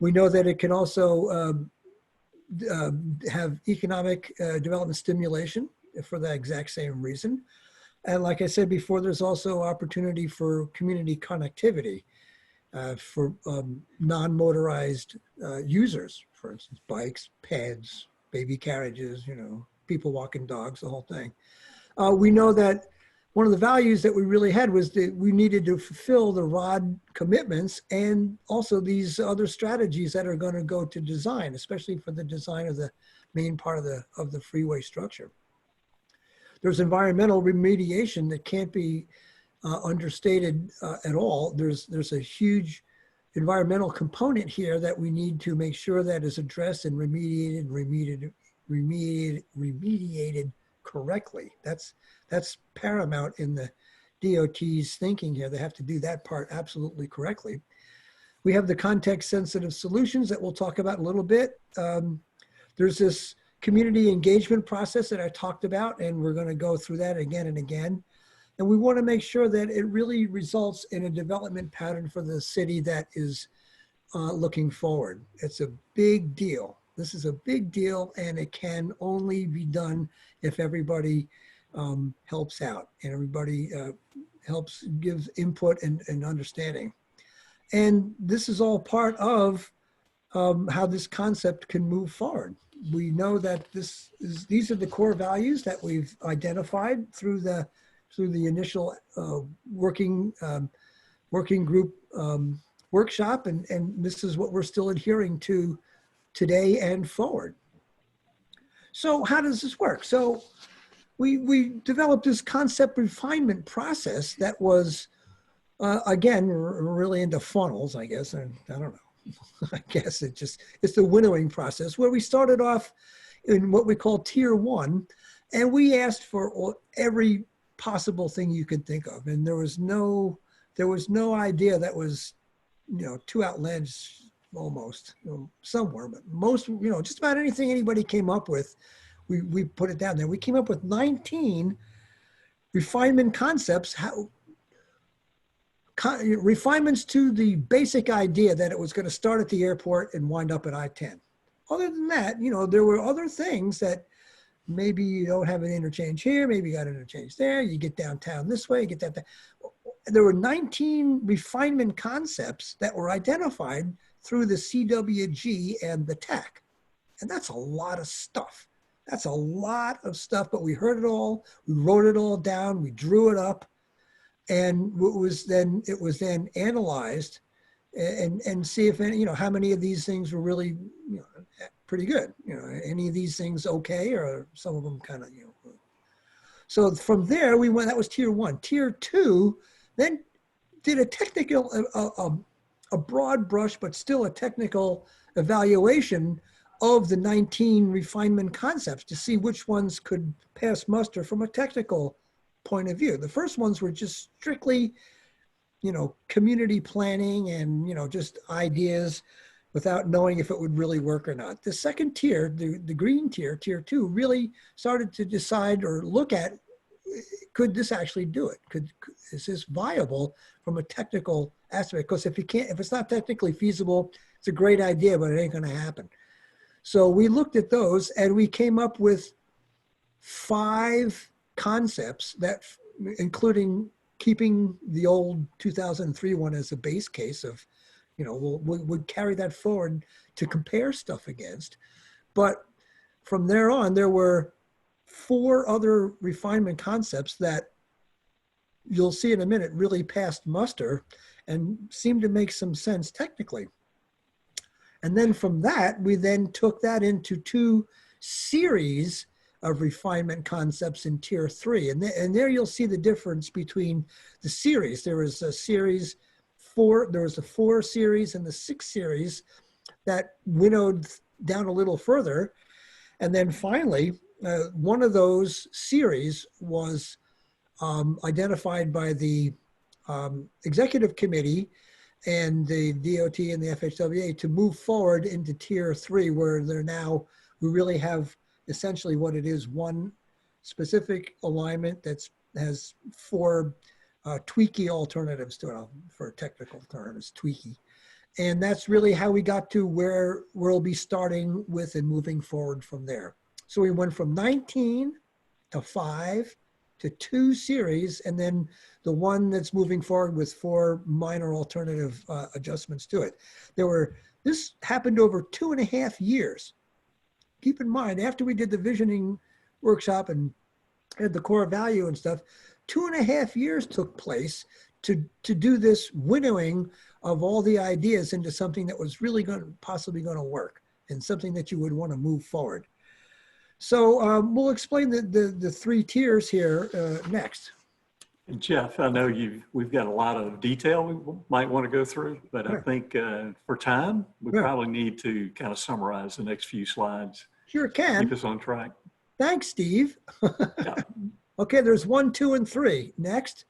We know that it can also have economic development stimulation for that exact same reason. And like I said before, there's also opportunity for community connectivity for non-motorized users, for instance, bikes, peds, baby carriages, people walking dogs, the whole thing. We know that one of the values that we really had was that we needed to fulfill the ROD commitments and also these other strategies that are going to go to design, especially for the design of the main part of the freeway structure. There's environmental remediation that can't be understated at all. There's a huge environmental component here that we need to make sure that is addressed and remediated correctly. That's paramount in the DOT's thinking here. They have to do that part absolutely correctly. We have the context sensitive solutions that we'll talk about in a little bit. There's this community engagement process that I talked about, and we're going to go through that again and again. And we want to make sure that it really results in a development pattern for the city that is looking forward. It's a big deal. This is a big deal, and it can only be done if everybody helps out and everybody helps, gives input and understanding. And this is all part of how this concept can move forward. We know that these are the core values that we've identified through the initial working group workshop, and this is what we're still adhering to today and forward. So how does this work? So we developed this concept refinement process that was, again, really into funnels, I guess. And I don't know. I guess it's the winnowing process where we started off in what we call tier 1, and we asked for every possible thing you could think of, and there was no idea that was, too outlandish, almost, somewhere, but most, just about anything anybody came up with, we put it down there. We came up with 19 refinement concepts, refinements to the basic idea that it was going to start at the airport and wind up at I-10. Other than that, there were other things that maybe you don't have an interchange here, maybe you got an interchange there, you get downtown this way, you get that. There were 19 refinement concepts that were identified through the CWG and the TAC. And that's a lot of stuff. That's a lot of stuff, but we heard it all, we wrote it all down, we drew it up, and it was then analyzed and see if any, how many of these things were really, pretty good. Any of these things okay, or some of them kind of, So from there we went. That was tier 1. Tier 2 then did a technical, a broad brush, but still a technical evaluation of the 19 refinement concepts to see which ones could pass muster from a technical point of view. The first ones were just strictly, community planning and, just ideas without knowing if it would really work or not. The second tier, the green tier, tier 2, really started to decide or look at, could this actually do it? Is this viable from a technical aspect? Because if it's not technically feasible, it's a great idea, but it ain't gonna happen. So we looked at those and we came up with 5 concepts that, including keeping the old 2003 one as a base case of, we'll carry that forward to compare stuff against. But from there on, there were 4 other refinement concepts that you'll see in a minute really passed muster and seemed to make some sense technically. And then from that, we then took that into 2 series of refinement concepts in tier 3. And there you'll see the difference between the series. There was a series 4, there was the 4 series and the 6 series that winnowed down a little further. And then finally, one of those series was identified by the executive committee and the DOT and the FHWA to move forward into tier 3, where we really have essentially what it is, one specific alignment that has 4 tweaky alternatives to it, for a technical term, is tweaky. And that's really how we got to where we'll be starting with and moving forward from there. So we went from 19 to 5 to 2 series, and then the one that's moving forward with 4 minor alternative adjustments to it. This happened over 2.5 years. Keep in mind, after we did the visioning workshop and had the core value and stuff. 2.5 years took place to do this winnowing of all the ideas into something that was really possibly going to work and something that you would want to move forward. So we'll explain the 3 tiers here next. And Jeff, I know we've got a lot of detail we might want to go through, but I think for time, we probably need to kind of summarize the next few slides. Sure can. Keep us on track. Thanks, Steve. Yeah. Okay, there's 1, 2, and 3. Next.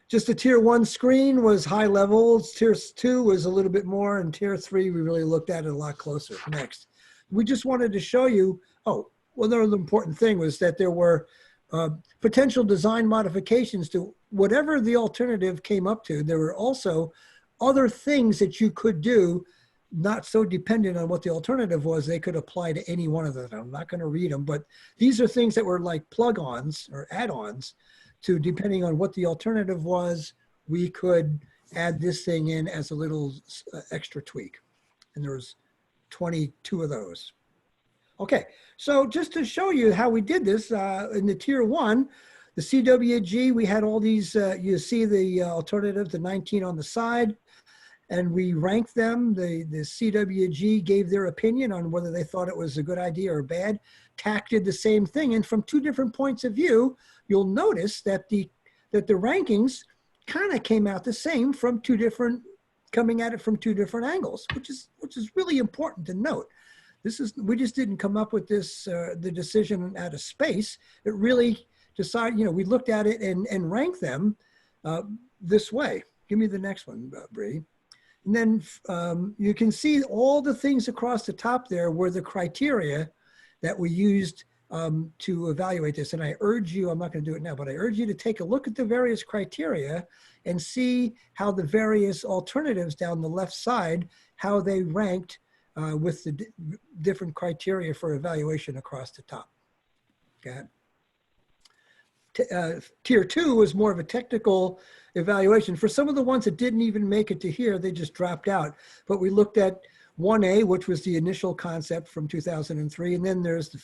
Just the tier 1 screen was high levels. Tier 2 was a little bit more, and tier 3, we really looked at it a lot closer. Next. We just wanted to show you, another important thing was that there were potential design modifications to whatever the alternative came up to. There were also other things that you could do, not so dependent on what the alternative was. They could apply to any one of them. I'm not going to read them, but these are things that were like plug-ons or add-ons to, depending on what the alternative was, we could add this thing in as a little extra tweak. And there was 22 of those. Okay, so just to show you how we did this, in the tier 1, the CWG, we had all these, you see the alternative, the 19 on the side, and we ranked them. The CWG gave their opinion on whether they thought it was a good idea or bad. TAC did the same thing, and from 2 different points of view, you'll notice that the rankings kind of came out the same from coming at it from 2 different angles, which is really important to note. We just didn't come up with this, the decision out of space. It really decided, we looked at it and ranked them this way. Give me the next one, Bree. And then you can see all the things across the top there were the criteria that we used to evaluate this. And I urge you, I'm not going to do it now, but I urge you to take a look at the various criteria and see how the various alternatives down the left side, how they ranked with the different criteria for evaluation across the top. Okay. Tier 2 was more of a technical evaluation. For some of the ones that didn't even make it to here, they just dropped out. But we looked at 1A, which was the initial concept from 2003, and then there's the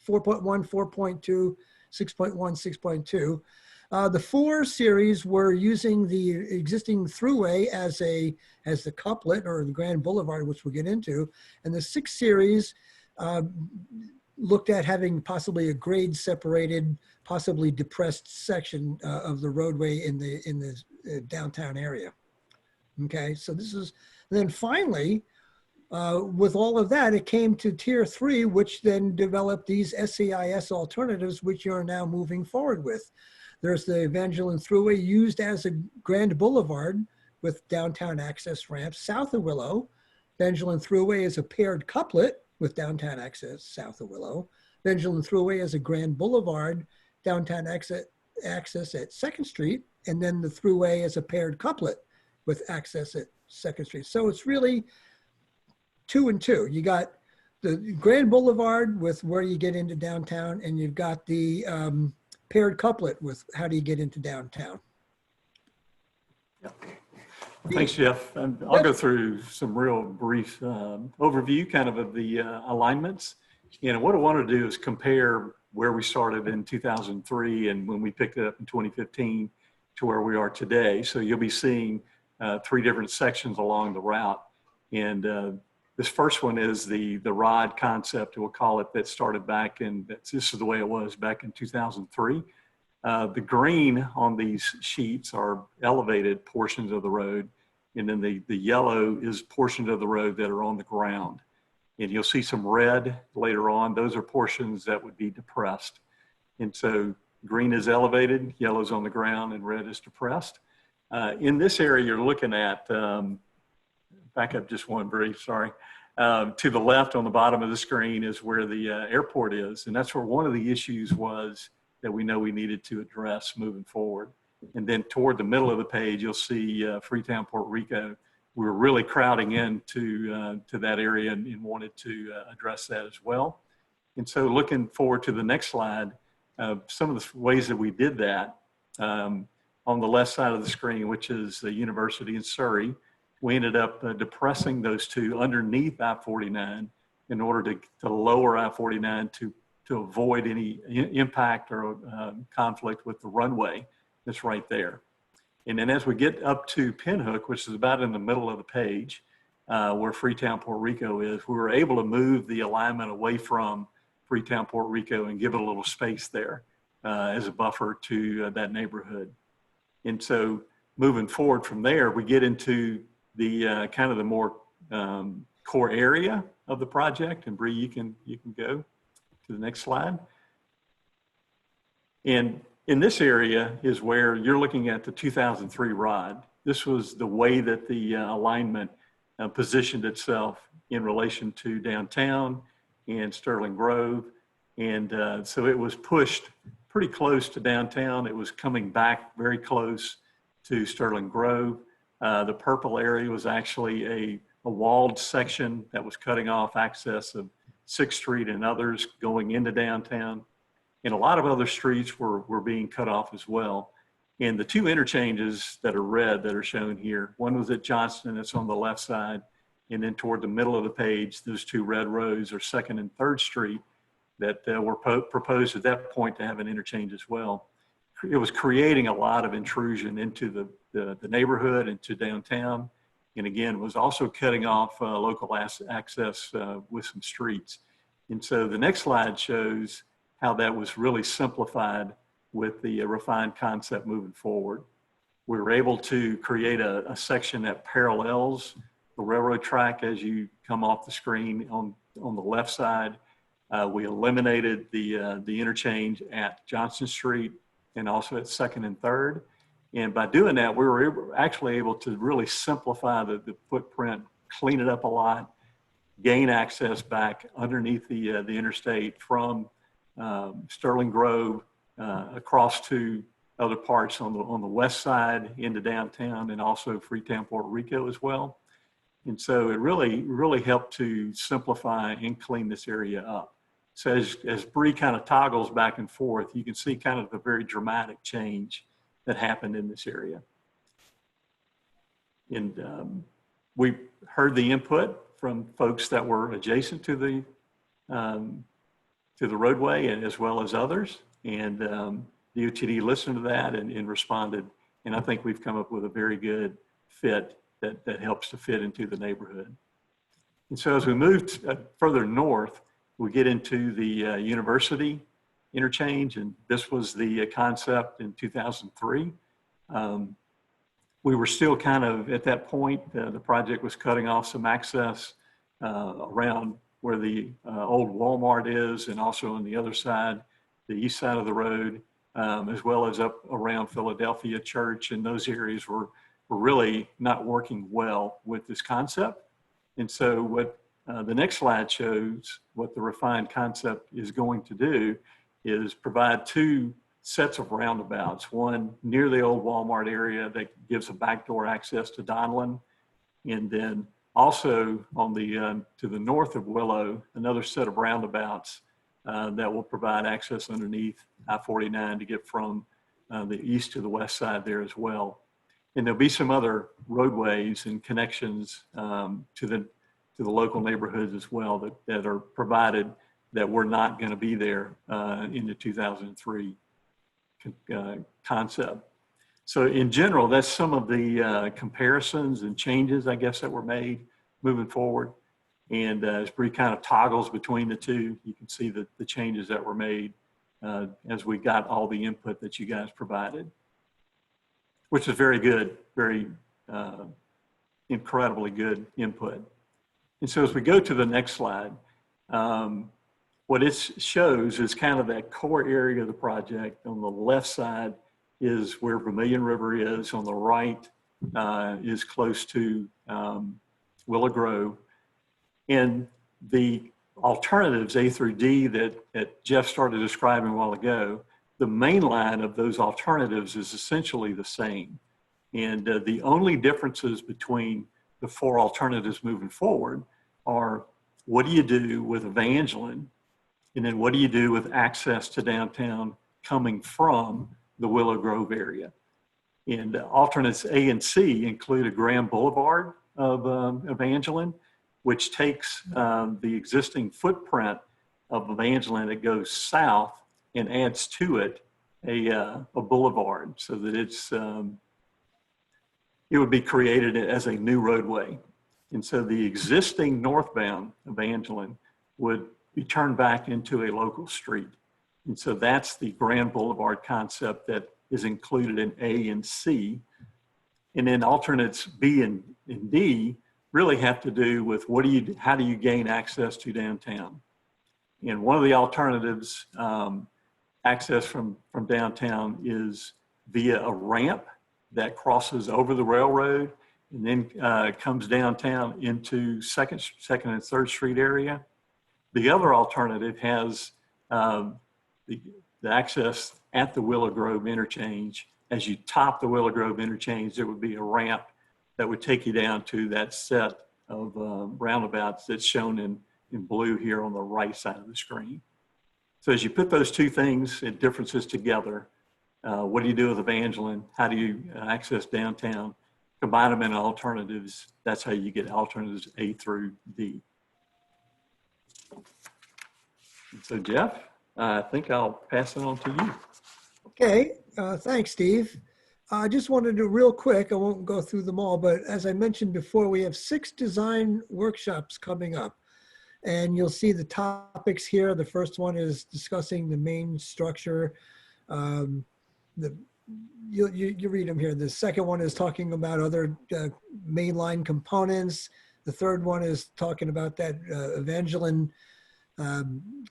4.1, 4.2, 6.1, 6.2. The 4 series were using the existing thruway as the couplet or the Grand Boulevard, which we'll get into. And the 6 series looked at having possibly a grade separated, possibly depressed section of the roadway in the downtown area. Okay, so this is, and then finally, with all of that, it came to tier 3, which then developed these SEIS alternatives, which you're now moving forward with. There's the Evangeline Thruway used as a Grand Boulevard with downtown access ramps south of Willow. Evangeline Thruway is a paired couplet with downtown access south of Willow. Evangeline Thruway is a Grand Boulevard, downtown access at 2nd Street, and then the Thruway is a paired couplet with access at 2nd Street. So it's really 2 and 2. You got the Grand Boulevard with where you get into downtown, and you've got the paired couplet with how do you get into downtown. Yep. Thanks, Jeff. And I'll go through some real brief overview kind of the alignments. What I want to do is compare where we started in 2003 and when we picked it up in 2015 to where we are today. So you'll be seeing 3 different sections along the route. And this first one is the rod concept, we'll call it, that started back in, this is the way it was back in 2003. The green on these sheets are elevated portions of the road, and then the yellow is portions of the road that are on the ground. And you'll see some red later on. Those are portions that would be depressed. And so green is elevated, yellow's on the ground, and red is depressed. In this area you're looking at, back up just one brief, sorry. To the left on the bottom of the screen is where the airport is. And that's where one of the issues was that we know we needed to address moving forward. And then toward the middle of the page, you'll see Freetown, Puerto Rico. We were really crowding into to that area and wanted to address that as well. And so looking forward to the next slide, some of the ways that we did that, on the left side of the screen, which is the University in Surrey, we ended up depressing those 2 underneath I-49 in order to lower I-49 to to avoid any impact or conflict with the runway that's right there. And then as we get up to Pinhook, which is about in the middle of the page, where Freetown, Puerto Rico is, we were able to move the alignment away from Freetown, Puerto Rico and give it a little space there as a buffer to that neighborhood. And so moving forward from there, we get into the kind of the more core area of the project. And Bree, you can go to the next slide. And in this area is where you're looking at the 2003 ROD. This was the way that the alignment positioned itself in relation to downtown and Sterling Grove. And so it was pushed pretty close to downtown. It was coming back very close to Sterling Grove. The purple area was actually a walled section that was cutting off access of 6th Street and others going into downtown. And a lot of other streets were being cut off as well. And the two interchanges that are red that are shown here, one was at Johnston, that's on the left side. And then toward the middle of the page, those two red rows are 2nd and 3rd Street that were proposed at that point to have an interchange as well. It was creating a lot of intrusion into the neighborhood, into downtown. And again, was also cutting off local access with some streets. And so the next slide shows how that was really simplified with the refined concept moving forward. We were able to create a section that parallels the railroad track as you come off the screen on the left side. We eliminated the interchange at Johnson Street and also at 2nd and 3rd. And by doing that, we were actually able to really simplify the footprint, clean it up a lot, gain access back underneath the interstate from Sterling Grove across to other parts on the west side into downtown and also Freetown, Puerto Rico as well. And so it really helped to simplify and clean this area up. So as Bree kind of toggles back and forth, you can see kind of the very dramatic change that happened in this area. And we heard the input from folks that were adjacent to the roadway and as well as others. And the UTD listened to that and responded. And I think we've come up with a very good fit that helps to fit into the neighborhood. And so as we move further north, we get into the university interchange, and this was the concept in 2003. We were still kind of at that point, the project was cutting off some access around where the old Walmart is, and also on the other side, the east side of the road, as well as up around Philadelphia Church, and those areas were really not working well with this concept. And so what the next slide shows what the refined concept is going to do is provide two sets of roundabouts, one near the old Walmart area that gives a backdoor access to Donlin, and then also on the to the north of Willow, another set of roundabouts that will provide access underneath I-49 to get from the east to the west side there as well. And there'll be some other roadways and connections to the local neighborhoods as well that are provided that were not going to be there in the 2003 concept. So in general, that's some of the comparisons and changes, I guess, that were made moving forward. And as Bree kind of toggles between the two, you can see the changes that were made as we got all the input that you guys provided, which is very good, very incredibly good input. And so as we go to the next slide, what it shows is kind of that core area of the project. On the left side is where Vermilion River is. On the right is close to Willow Grove. And the alternatives, A through D, that Jeff started describing a while ago, the main line of those alternatives is essentially the same. And the only differences between the four alternatives moving forward are, what do you do with Evangeline? And then what do you do with access to downtown coming from the Willow Grove area? And alternates A and C include a Graham Boulevard of Evangeline, which takes the existing footprint of Evangeline that goes south and adds to it a boulevard so that it would be created as a new roadway. And so the existing northbound Evangeline would be turned back into a local street. And so that's the Grand Boulevard concept that is included in A and C. And then alternates B and D really have to do with how do you gain access to downtown? And one of the alternatives, access from downtown, is via a ramp that crosses over the railroad and then comes downtown into Second and Third Street area. The other alternative has the access at the Willow Grove interchange. As you top the Willow Grove interchange, there would be a ramp that would take you down to that set of roundabouts that's shown in blue here on the right side of the screen. So as you put those two things and differences together, what do you do with Evangeline? How do you access downtown? Combine them into alternatives. That's how you get alternatives A through D. So Jeff, I think I'll pass it on to you. Okay, thanks, Steve. I just wanted to real quick, I won't go through them all, but as I mentioned before, we have 6 design workshops coming up. And you'll see the topics here. The first one is discussing the main structure. You read them here. The second one is talking about other mainline components. The third one is talking about that Evangeline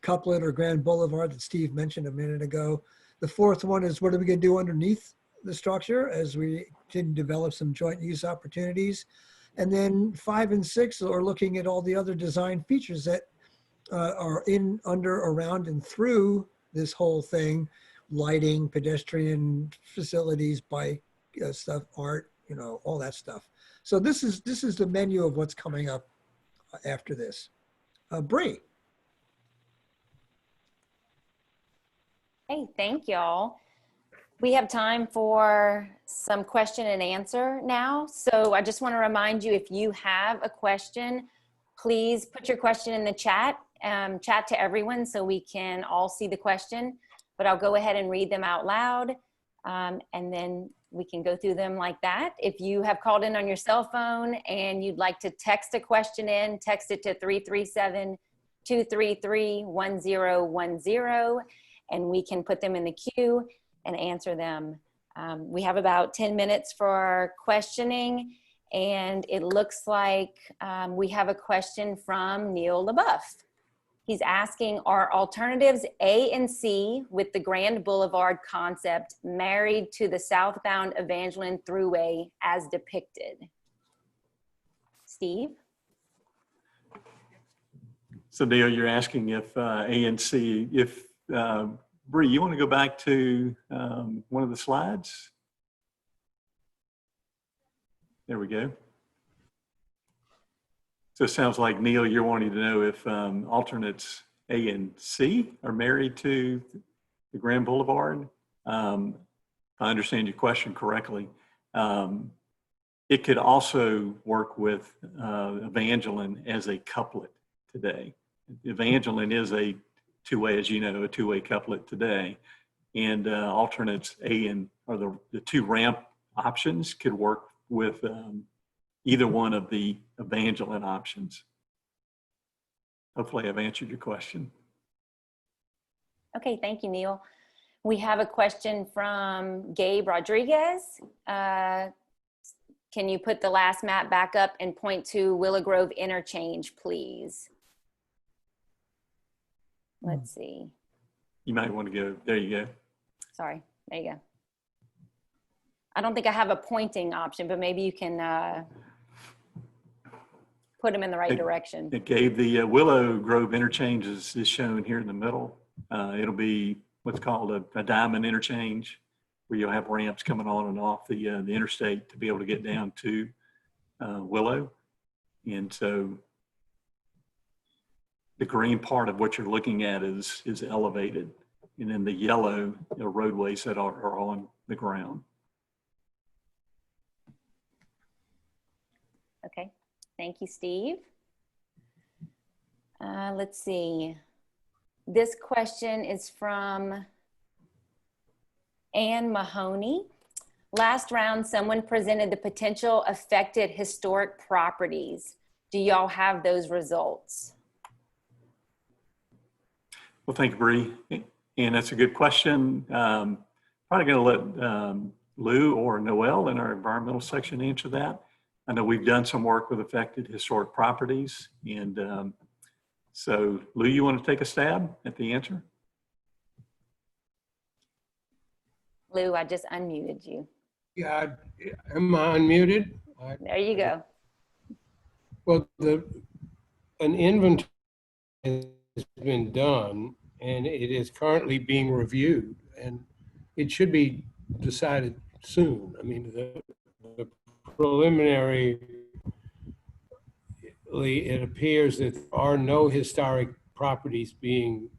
couplet or Grand Boulevard that Steve mentioned a minute ago. The fourth one is what are we going to do underneath the structure as we can develop some joint use opportunities. And then 5 and 6 are looking at all the other design features that are in, under, around, and through this whole thing: lighting, pedestrian facilities, bike stuff, art, all that stuff. So this is the menu of what's coming up after this. Bree. Hey, thank y'all. We have time for some question and answer now. So I just want to remind you, if you have a question, please put your question in the chat, chat to everyone so we can all see the question, but I'll go ahead and read them out loud. And then we can go through them like that. If you have called in on your cell phone and you'd like to text a question in, text it to 337-233-1010, and we can put them in the queue and answer them. We have about 10 minutes for questioning, and it looks like we have a question from Neil LaBeouf. He's asking, are alternatives A and C with the Grand Boulevard concept married to the southbound Evangeline Thruway as depicted? Steve? So Neil, you're asking if A and C, if Bree, you want to go back to one of the slides? There we go. So it sounds like, Neil, you're wanting to know if alternates A and C are married to the Grand Boulevard. If I understand your question correctly, it could also work with Evangeline as a couplet today. Evangeline is a two-way, as you know, a two-way couplet today, and alternates A and, or the 2 ramp options could work with either one of the Evangeline options. Hopefully I've answered your question. Okay, thank you, Neil. We have a question from Gabe Rodriguez. Can you put the last map back up and point to Willow Grove interchange, please? Let's see. You might want to go, there you go. Sorry, there you go. I don't think I have a pointing option, but maybe you can put them in the right direction. It gave the Willow Grove interchange is shown here in the middle. It'll be what's called a diamond interchange, where you'll have ramps coming on and off the interstate to be able to get down to Willow. And so the green part of what you're looking at is elevated, and then the yellow roadways that are on the ground. Okay, thank you, Steve. Let's see. This question is from Ann Mahoney. Last round, someone presented the potential affected historic properties. Do y'all have those results? Well, thank you, Bree. And that's a good question. Probably going to let Lou or Noel in our environmental section answer that. I know we've done some work with affected historic properties. And so, Lou, you want to take a stab at the answer? Lou, I just unmuted you. Yeah, am I unmuted? There you go. Well, an inventory has been done and it is currently being reviewed, and it should be decided soon. I mean, the preliminary, it appears that there are no historic properties being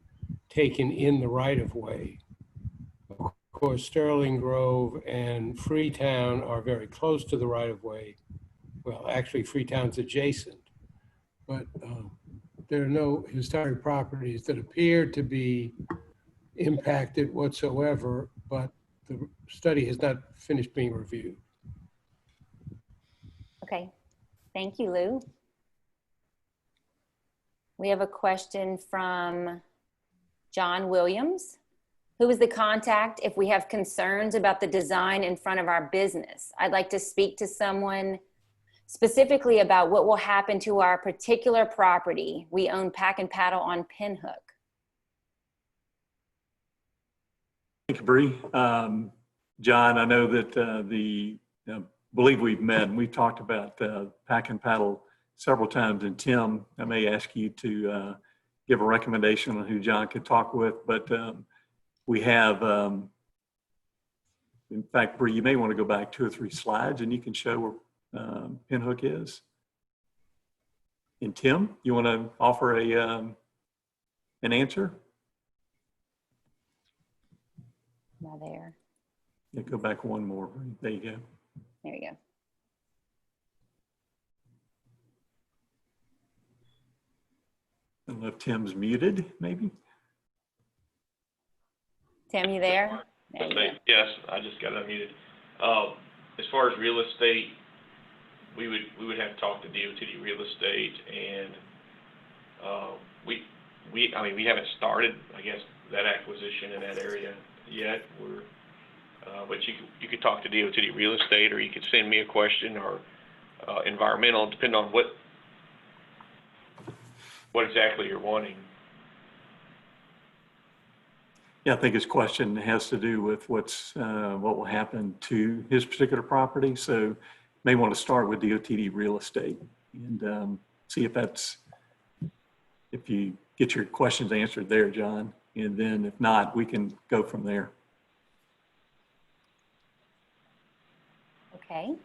taken in the right-of-way. Of course, Sterling Grove and Freetown are very close to the right-of-way. Well, actually, Freetown's adjacent, but there are no historic properties that appear to be impacted whatsoever, but the study has not finished being reviewed. Okay, thank you, Lou. We have a question from John Williams. Who is the contact if we have concerns about the design in front of our business? I'd like to speak to someone specifically about what will happen to our particular property. We own Pack and Paddle on Pinhook. Thank you, Bree. John, I know that believe we've met and we've talked about Pack and Paddle several times. And Tim, I may ask you to give a recommendation on who John could talk with, but we have, in fact, Bree, you may want to go back 2 or 3 slides and you can show where Pinhook is. And Tim, you want to offer an answer? Now there. Yeah, go back 1 more. There you go. There you go. I don't know if Tim's muted, maybe. Tim, you there? There you go. Yes, I just got unmuted. As far as real estate, we would have to talk to DOTD Real Estate, and we haven't started, I guess, that acquisition in that area yet. But you could talk to DOTD Real Estate, or you could send me a question, or environmental, depending on what exactly you're wanting. Yeah, I think his question has to do with what will happen to his particular property. So may want to start with DOTD Real Estate and see if you get your questions answered there, John. And then if not, we can go from there. Okay.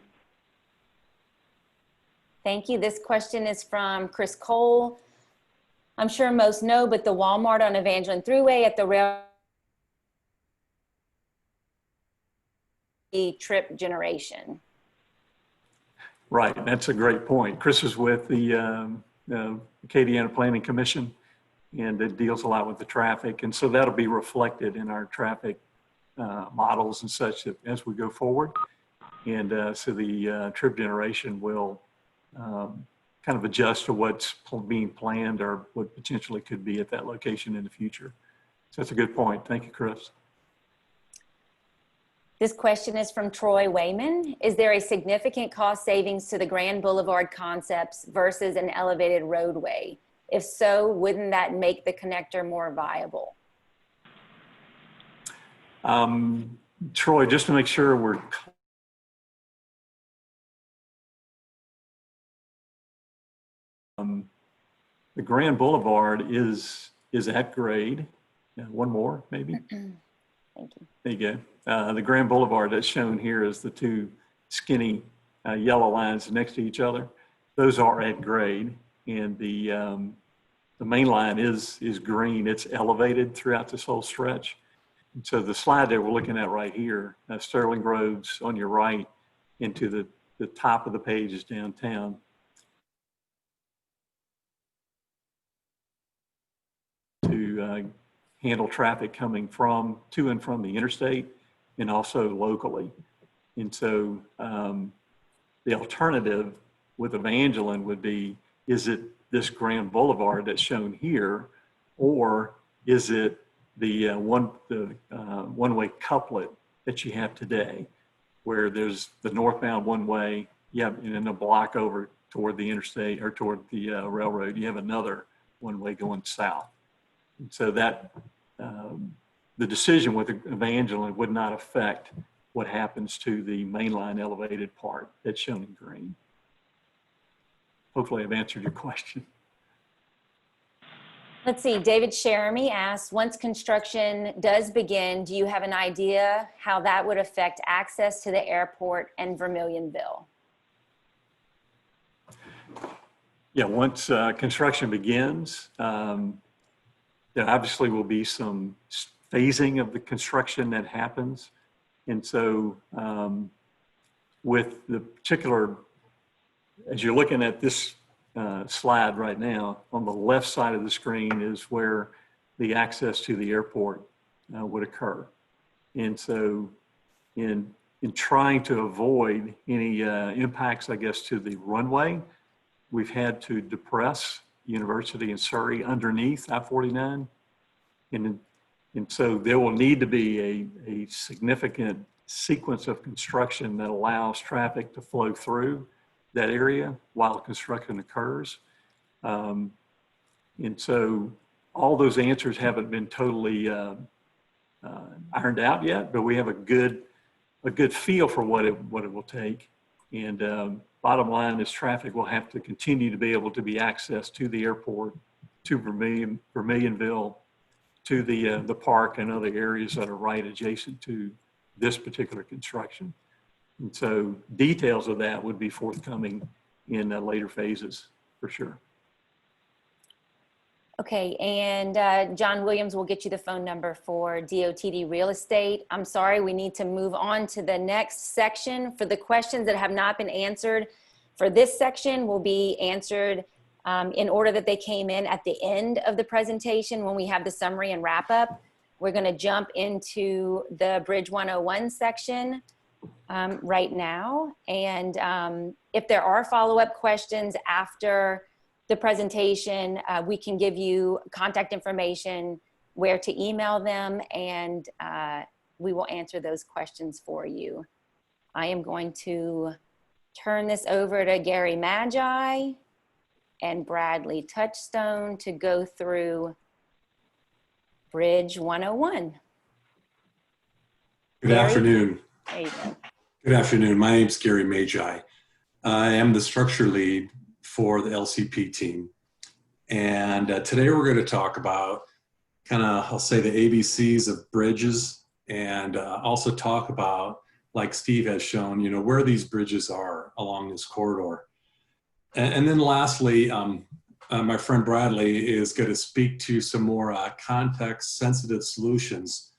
Thank you. This question is from Chris Cole. I'm sure most know, but the Walmart on Evangeline Thruway at the rail trip generation. Right, that's a great point. Chris is with the Acadiana Planning Commission, and it deals a lot with the traffic. And so that'll be reflected in our traffic models and such as we go forward. And so the trip generation will kind of adjust to what's being planned or what potentially could be at that location in the future. So that's a good point. Thank you, Chris. This question is from Troy Wayman. Is there a significant cost savings to the Grand Boulevard concepts versus an elevated roadway? If so, wouldn't that make the connector more viable? Troy, just to make sure we're the Grand Boulevard is at grade. One more, maybe. Thank you. There you go. The Grand Boulevard that's shown here is the 2 skinny yellow lines next to each other. Those are at grade, and the main line is green. It's elevated throughout this whole stretch. And so the slide that we're looking at right here, Sterling Road's on your right, into the top of the page is downtown. To to handle traffic coming to and from the interstate and also locally. And so the alternative with Evangeline would be, is it this Grand Boulevard that's shown here, or is it the one-way couplet that you have today, where there's the northbound one-way, and then a block over toward the interstate or toward the railroad, you have another one-way going south. And so that the decision with Evangeline would not affect what happens to the mainline elevated part that's shown in green. Hopefully I've answered your question. Let's see, David Sheremy asks, once construction does begin, do you have an idea how that would affect access to the airport and Vermilionville? Yeah, once construction begins, there obviously will be some phasing of the construction that happens. And so with the particular, as you're looking at this slide right now, on the left side of the screen is where the access to the airport would occur. And so in trying to avoid any impacts, I guess, to the runway, we've had to depress University and Surrey underneath I-49. And so there will need to be a significant sequence of construction that allows traffic to flow through that area while construction occurs. And so all those answers haven't been totally ironed out yet, but we have a good feel for what it will take. And bottom line is traffic will have to continue to be able to be accessed to the airport, to Vermilionville, to the park and other areas that are right adjacent to this particular construction. And so details of that would be forthcoming in later phases, for sure. Okay, and John Williams will get you the phone number for DOTD Real Estate. I'm sorry, we need to move on to the next section. For the questions that have not been answered for this section will be answered in order that they came in at the end of the presentation when we have the summary and wrap up. We're gonna jump into the Bridge 101 section right now. And if there are follow-up questions after the presentation, we can give you contact information, where to email them, and we will answer those questions for you. I am going to turn this over to Gary Magi and Bradley Touchstone to go through Bridge 101. Good Gary? afternoon. There you go. Good afternoon. My name's Gary Magi. I am the structure lead for the LCP team. And today we're going to talk about kind of, I'll say, the ABCs of bridges, and also talk about, like Steve has shown, you know, where these bridges are along this corridor. And then lastly, my friend Bradley is going to speak to some more context-sensitive solutions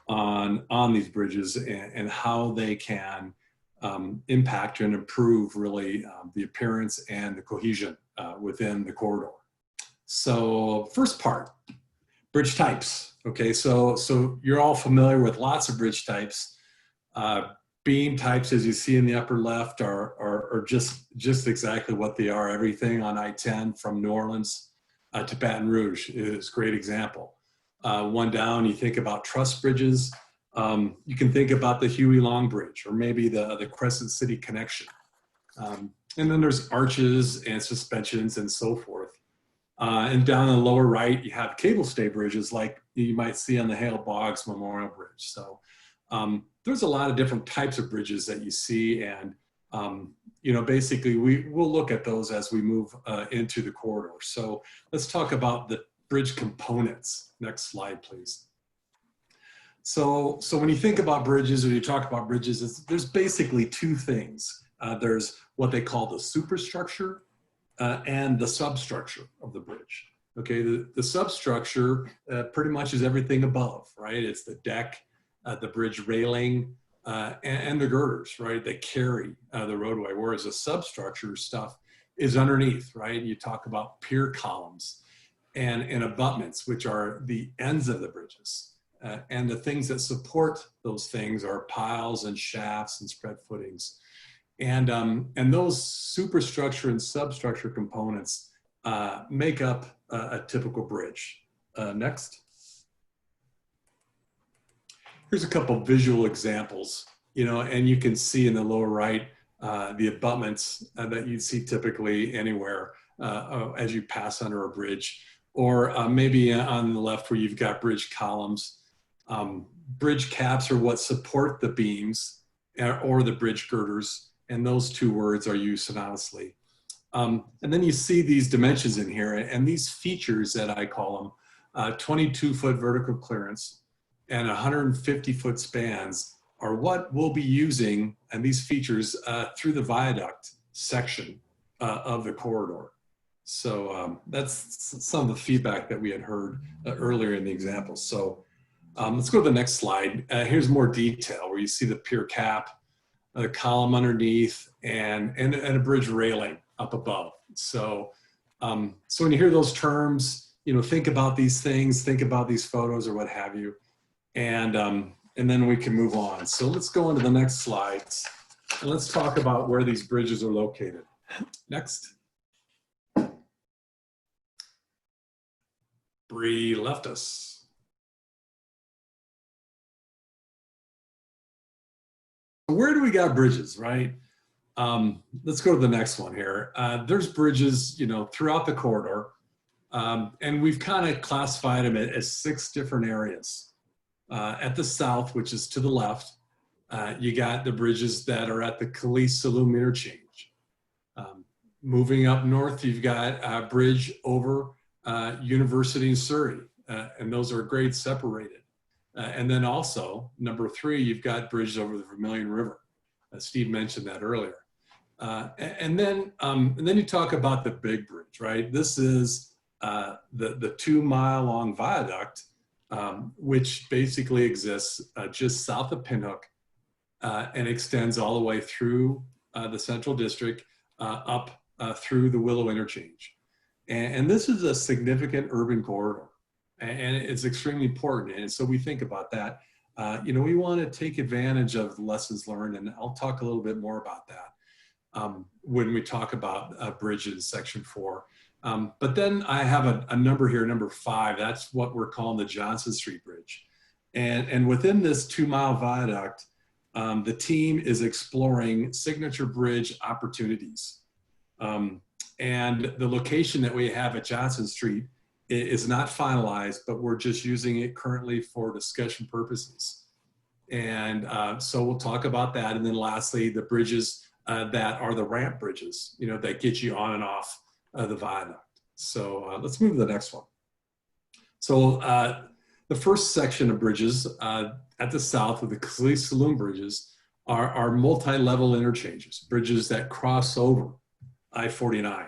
on these bridges and how they can impact and improve really the appearance and the cohesion within the corridor. So first part, bridge types. Okay, so you're all familiar with lots of bridge types. Beam types, as you see in the upper left, are just exactly what they are. Everything on I-10 from New Orleans to Baton Rouge is a great example. One down, you think about truss bridges. You can think about the Huey Long Bridge, or maybe the Crescent City connection. And then there's arches and suspensions and so forth. And down in the lower right, you have cable stay bridges like you might see on the Hale Boggs Memorial Bridge. So there's a lot of different types of bridges that you see, and you know, basically we'll look at those as we move into the corridor. So let's talk about the bridge components. Next slide, please. So when you think about bridges, or you talk about bridges, there's basically two things. There's what they call the superstructure and the substructure of the bridge. Okay, the substructure pretty much is everything above, right? It's the deck, the bridge railing, and the girders, right, that carry the roadway, whereas the substructure stuff is underneath, right? You talk about pier columns and abutments, which are the ends of the bridges. And the things that support those things are piles and shafts and spread footings. And those superstructure and substructure components make up a typical bridge. Next. Here's a couple visual examples, and you can see in the lower right the abutments that you'd see typically anywhere as you pass under a bridge, or maybe on the left where you've got bridge columns. Bridge caps are what support the beams or the bridge girders, and those two words are used synonymously. And then you see these dimensions in here, and these features that I call them, 22-foot vertical clearance and 150-foot spans are what we'll be using, and these features through the viaduct section of the corridor. So that's some of the feedback that we had heard earlier in the example. So let's go to the next slide. Here's more detail where you see the pier cap, the column underneath, and a bridge railing up above. So, so when you hear those terms, think about these things, think about these photos or what have you, and then we can move on. So let's go on to the next slides, and let's talk about where these bridges are located. Next. Bree left us. Where do we got bridges, right? Let's go to the next one here. There's bridges, throughout the corridor, and we've kind of classified them as 6 different areas. At the south, which is to the left, you got the bridges that are at the Calais-Saloom interchange. Moving up north, you've got a bridge over University in Surrey, and those are grade separated. And then also, number 3, you've got bridges over the Vermilion River. Steve mentioned that earlier. And then you talk about the big bridge, right? This is the 2-mile-long viaduct, which basically exists just south of Pinhook and extends all the way through the Central District up through the Willow Interchange. And this is a significant urban corridor, and it's extremely important. And so we think about that. We want to take advantage of the lessons learned, and I'll talk a little bit more about that when we talk about bridges, section 4. But then I have a number here, number 5. That's what we're calling the Johnson Street Bridge. And within this 2-mile viaduct, the team is exploring signature bridge opportunities. And the location that we have at Johnson Street is not finalized, but we're just using it currently for discussion purposes. And so we'll talk about that. And then lastly, the bridges that are the ramp bridges, that get you on and off the viaduct. So let's move to the next one. So the first section of bridges at the south of the Calais-Saloom bridges are multi-level interchanges, bridges that cross over I-49.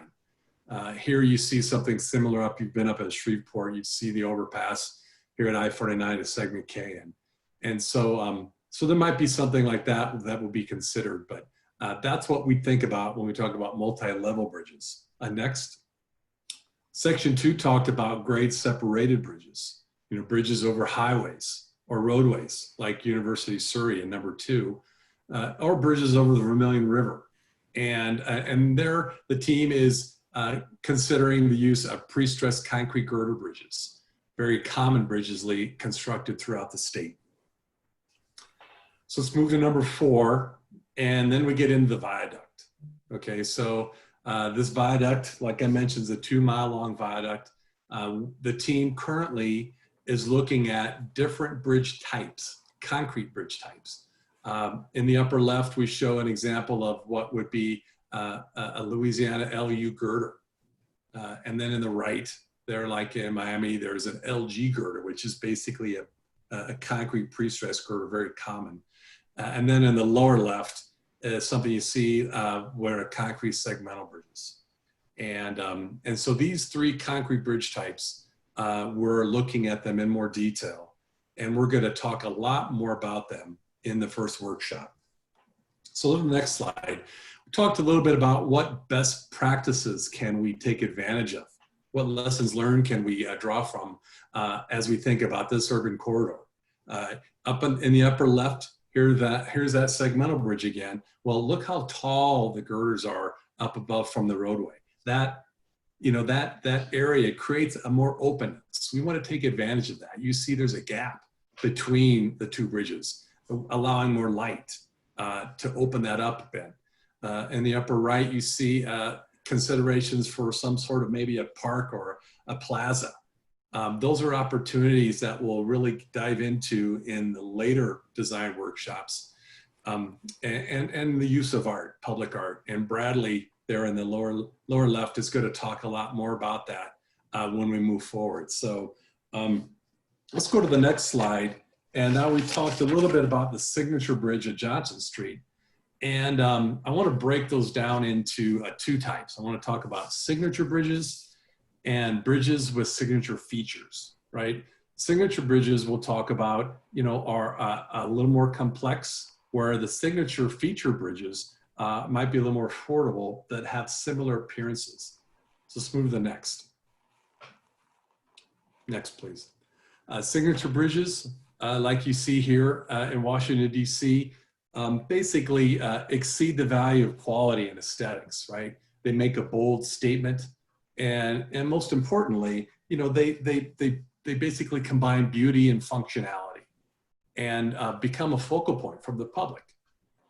Here you see something similar up. You've been up at Shreveport, you'd see the overpass here at I-49 at segment K. And so, so there might be something like that that would be considered, but that's what we think about when we talk about multi-level bridges. Next. Section 2 talked about grade separated bridges, bridges over highways or roadways like University Surrey in number 2, or bridges over the Vermilion River. And there the team is considering the use of pre-stressed concrete girder bridges, very common bridges constructed throughout the state. So let's move to number 4, and then we get into the viaduct. Okay, so this viaduct, like I mentioned, is a 2-mile-long viaduct. The team currently is looking at different bridge types, concrete bridge types. In the upper left, we show an example of what would be a Louisiana LU girder. And then in the right, there, like in Miami, there's an LG girder, which is basically a concrete pre-stressed girder, very common. And then in the lower left is something you see where a concrete segmental bridges. And so these 3 concrete bridge types, we're looking at them in more detail, and we're going to talk a lot more about them in the first workshop. So look at the next slide. We talked a little bit about what best practices can we take advantage of what lessons learned can we draw from as we think about this urban corridor? Up in the upper left, here's that segmental bridge again. Well, look how tall the girders are up above from the roadway. That, you know, that area creates a more openness. We want to take advantage of that. You see there's a gap between the two bridges, allowing more light to open that up a bit. In the upper right, you see considerations for some sort of maybe a park or a plaza. Those are opportunities that we'll really dive into in the later design workshops, and the use of art, public art. And Bradley there in the lower left is going to talk a lot more about that when we move forward. So let's go to the next slide. And now we've talked a little bit about the signature bridge at Johnson Street. And I want to break those down into two types. I want to talk about signature bridges and bridges with signature features, right? Signature bridges we'll talk about, you know, are a little more complex, where the signature feature bridges might be a little more affordable, that have similar appearances. So let's move to the next. Next, please. Signature bridges, like you see here in Washington, D.C., basically exceed the value of quality and aesthetics, right? They make a bold statement. And most importantly, you know, they basically combine beauty and functionality and become a focal point from the public.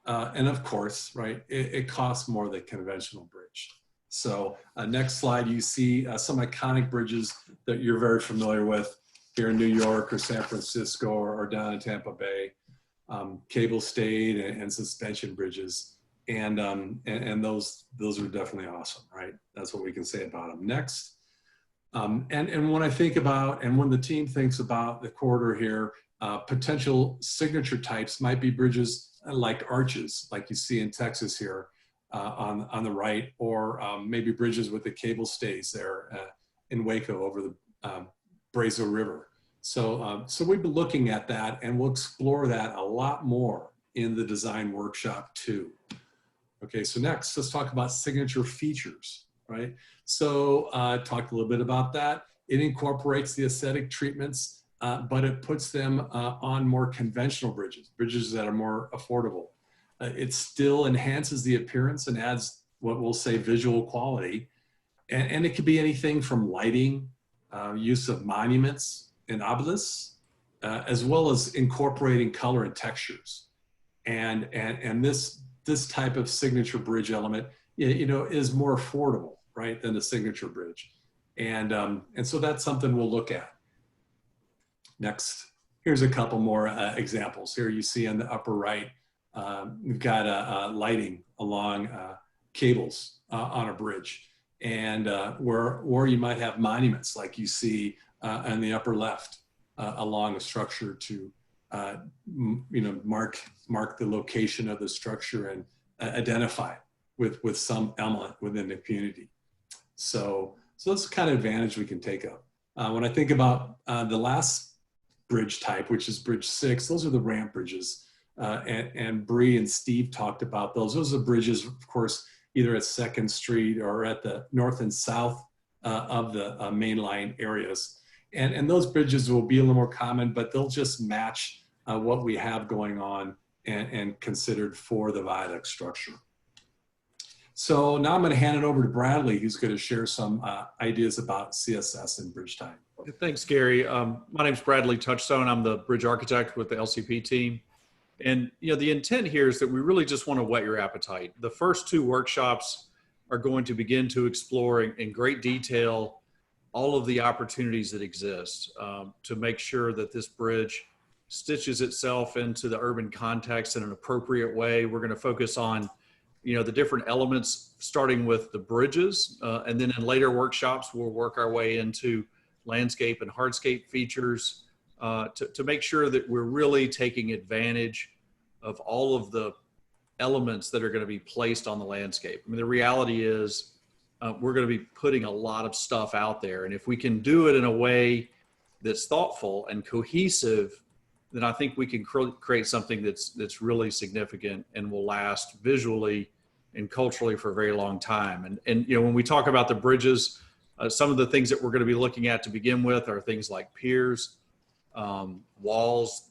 And of course, right, it costs more than a conventional bridge. So next slide, you see some iconic bridges that you're very familiar with here in New York or San Francisco or down in Tampa Bay, cable stayed and suspension bridges. And those are definitely awesome, right? That's what we can say about them. Next, and when I think about, and when the team thinks about the corridor here, potential signature types might be bridges like arches, like you see in Texas here on the right, or maybe bridges with the cable stays there in Waco over the Brazo River. So we've been looking at that, and we'll explore that a lot more in the design workshop too. Okay, so next, let's talk about signature features, right? So talked a little bit about that. It incorporates the aesthetic treatments, but it puts them on more conventional bridges that are more affordable. It still enhances the appearance and adds what we'll say visual quality. And it could be anything from lighting, use of monuments and obelisks, as well as incorporating color and textures. And this type of signature bridge element, you know, is more affordable, right, than the signature bridge. And so that's something we'll look at. Next, here's a couple more examples. Here you see on the upper right, we've got lighting along cables on a bridge. And where you might have monuments like you see on the upper left along a structure to you know, mark the location of the structure and identify with some element within the community. So that's the kind of advantage we can take up. When I think about the last bridge type, which is bridge 6, those are the ramp bridges. And Bree and Steve talked about those. Those are bridges, of course, either at 2nd Street or at the north and south of the main line areas. And those bridges will be a little more common, but they'll just match what we have going on and considered for the viaduct structure. So now I'm going to hand it over to Bradley, who's going to share some ideas about CSS and bridge time. Thanks, Gary. My name's Bradley Touchstone. I'm the bridge architect with the LCP team. And you know, the intent here is that we really just want to whet your appetite. The first 2 workshops are going to begin to explore in great detail all of the opportunities that exist to make sure that this bridge stitches itself into the urban context in an appropriate way. We're going to focus on, you know, the different elements, starting with the bridges, and then in later workshops, we'll work our way into landscape and hardscape features to make sure that we're really taking advantage of all of the elements that are going to be placed on the landscape. I mean, the reality is we're going to be putting a lot of stuff out there. And if we can do it in a way that's thoughtful and cohesive, then I think we can create something that's really significant and will last visually and culturally for a very long time. And you know, when we talk about the bridges, Some of the things that we're going to be looking at to begin with are things like piers, walls,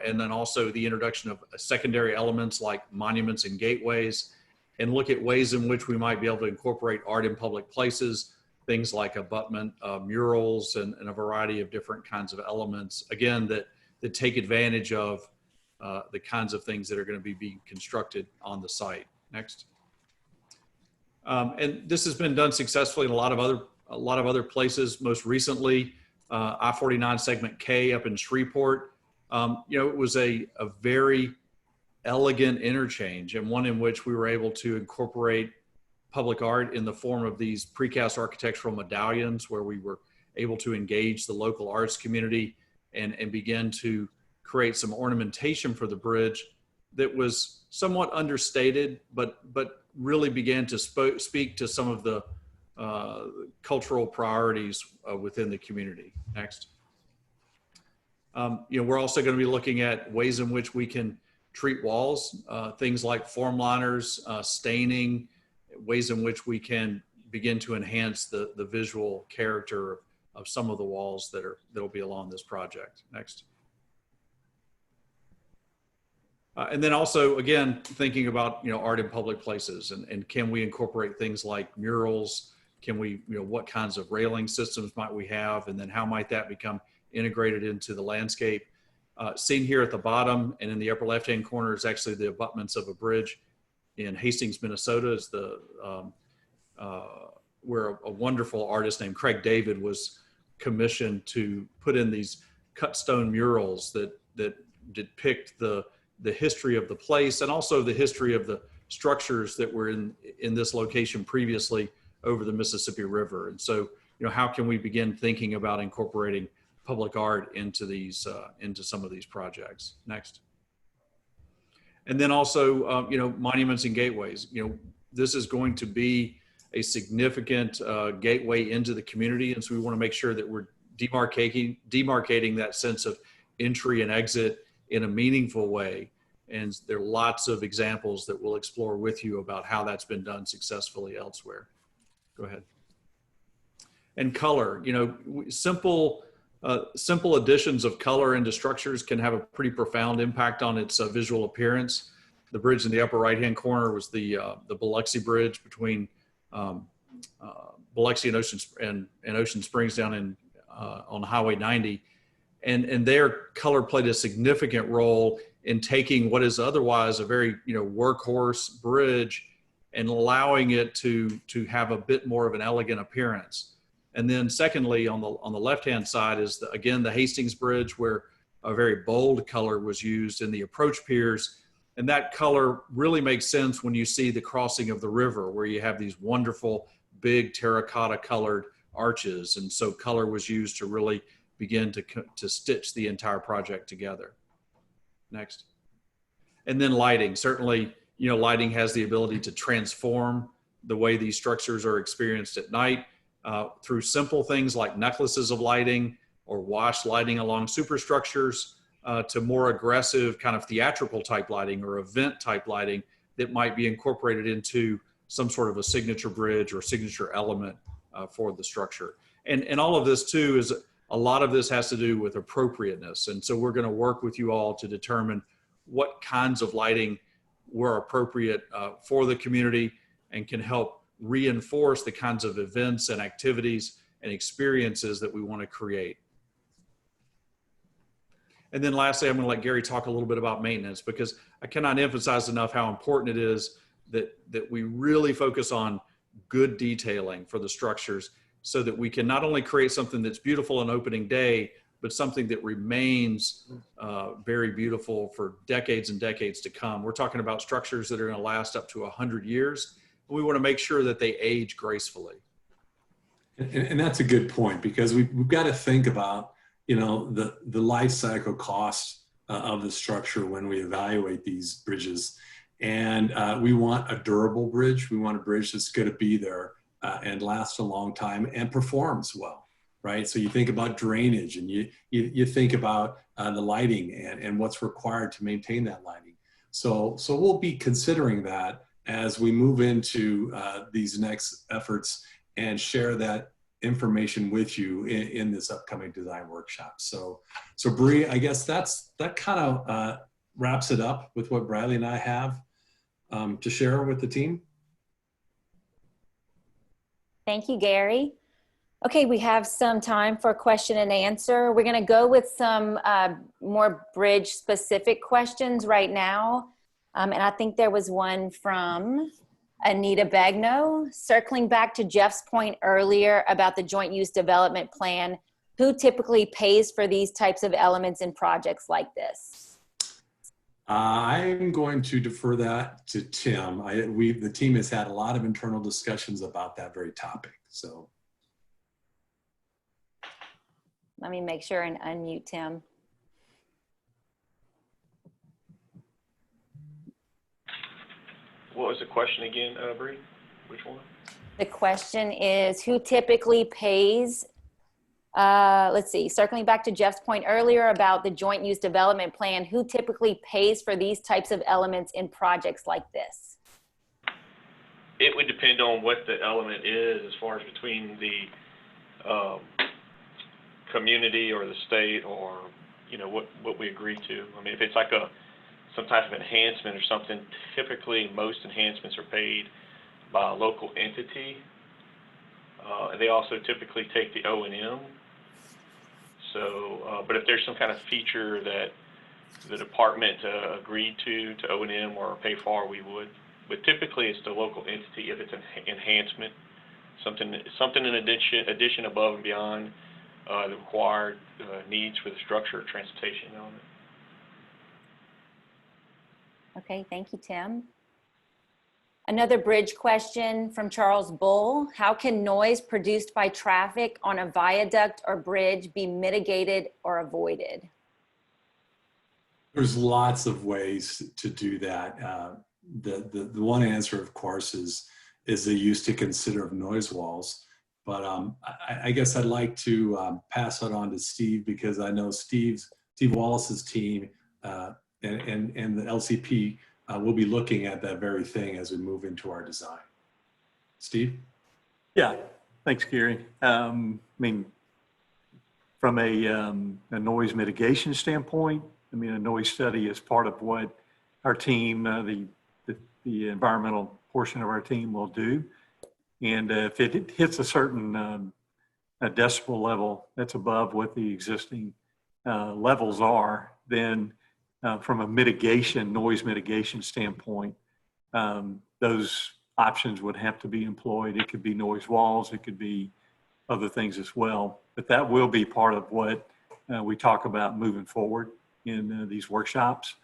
and then also the introduction of secondary elements like monuments and gateways, and look at ways in which we might be able to incorporate art in public places, things like abutment, murals, and a variety of different kinds of elements, again, that take advantage of the kinds of things that are going to be being constructed on the site. Next. And this has been done successfully in a lot of other places. Most recently, I-49 segment K up in Shreveport. It was a very elegant interchange, and one in which we were able to incorporate public art in the form of these precast architectural medallions, where we were able to engage the local arts community and begin to create some ornamentation for the bridge that was somewhat understated, but really began to speak to some of the cultural priorities within the community. Next. We're also going to be looking at ways in which we can treat walls, things like form liners, staining, ways in which we can begin to enhance the visual character of some of the walls that'll be along this project. Next. And then also, again, thinking about, art in public places, and can we incorporate things like murals? Can we, what kinds of railing systems might we have? And then how might that become integrated into the landscape? Seen here at the bottom and in the upper left-hand corner is actually the abutments of a bridge in Hastings, Minnesota, is where a wonderful artist named Craig David was commissioned to put in these cut stone murals that depict the history of the place, and also the history of the structures that were in this location previously over the Mississippi River. And so, how can we begin thinking about incorporating public art into these, into some of these projects? Next. And then also, monuments and gateways. This is going to be a significant gateway into the community, and so we want to make sure that we're demarcating that sense of entry and exit in a meaningful way. And there are lots of examples that we'll explore with you about how that's been done successfully elsewhere. Go ahead. And color, simple additions of color into structures can have a pretty profound impact on its visual appearance. The bridge in the upper right-hand corner was the Biloxi Bridge between Biloxi and Ocean Springs down on Highway 90. And their color played a significant role in taking what is otherwise a very workhorse bridge and allowing it to have a bit more of an elegant appearance. And then secondly, on the left-hand side is again the Hastings Bridge, where a very bold color was used in the approach piers. And that color really makes sense when you see the crossing of the river, where you have these wonderful big terracotta colored arches. And so color was used to really begin to stitch the entire project together. Next. And then lighting. Certainly, lighting has the ability to transform the way these structures are experienced at night through simple things like necklaces of lighting or wash lighting along superstructures to more aggressive kind of theatrical type lighting or event type lighting that might be incorporated into some sort of a signature bridge or signature element for the structure. And all of this too is a lot of this has to do with appropriateness. And so we're going to work with you all to determine what kinds of lighting were appropriate for the community and can help reinforce the kinds of events and activities and experiences that we want to create. And then lastly, I'm going to let Gary talk a little bit about maintenance, because I cannot emphasize enough how important it is that we really focus on good detailing for the structures, so that we can not only create something that's beautiful on opening day, but something that remains very beautiful for decades and decades to come. We're talking about structures that are going to last up to 100 years. We want to make sure that they age gracefully. And that's a good point, because we've got to think about, the life cycle cost of the structure when we evaluate these bridges. And we want a durable bridge. We want a bridge that's going to be there and last a long time and performs well, right? So you think about drainage, and you think about the lighting and what's required to maintain that lighting. So we'll be considering that as we move into these next efforts and share that information with you in this upcoming design workshop. So Bree, I guess that kind of wraps it up with what Bradley and I have to share with the team. Thank you, Gary. Okay, we have some time for question and answer. We're going to go with some more bridge specific questions right now. And I think there was one from Anita Bagno. Circling back to Jeff's point earlier about the joint use development plan, who typically pays for these types of elements in projects like this? I'm going to defer that to Tim. The team has had a lot of internal discussions about that very topic. So let me make sure and unmute Tim. What was the question again, Bree? Which one? The question is, who typically pays? Let's see, circling back to Jeff's point earlier about the joint use development plan, who typically pays for these types of elements in projects like this? It would depend on what the element is as far as between the community or the state, or, you know, what we agree to. I mean, if it's like some type of enhancement or something, typically most enhancements are paid by a local entity. And they also typically take the O&M. So, but if there's some kind of feature that the department agreed to O&M or pay for, we would. But typically it's the local entity if it's an enhancement, something in addition above and beyond the required needs for the structure or transportation element. Okay, thank you, Tim. Another bridge question from Charles Bull. How can noise produced by traffic on a viaduct or bridge be mitigated or avoided? There's lots of ways to do that. The one answer, of course, is the use to consider of noise walls. But I guess I'd like to pass it on to Steve, because I know Steve Wallace's team and the LCP will be looking at that very thing as we move into our design. Steve? Yeah, thanks, Gary. I mean, from a noise mitigation standpoint, I mean, a noise study is part of what our team, the environmental portion of our team will do. And if it hits a certain a decibel level that's above what the existing levels are, then from a noise mitigation standpoint, those options would have to be employed. It could be noise walls, it could be other things as well. But that will be part of what we talk about moving forward in these workshops.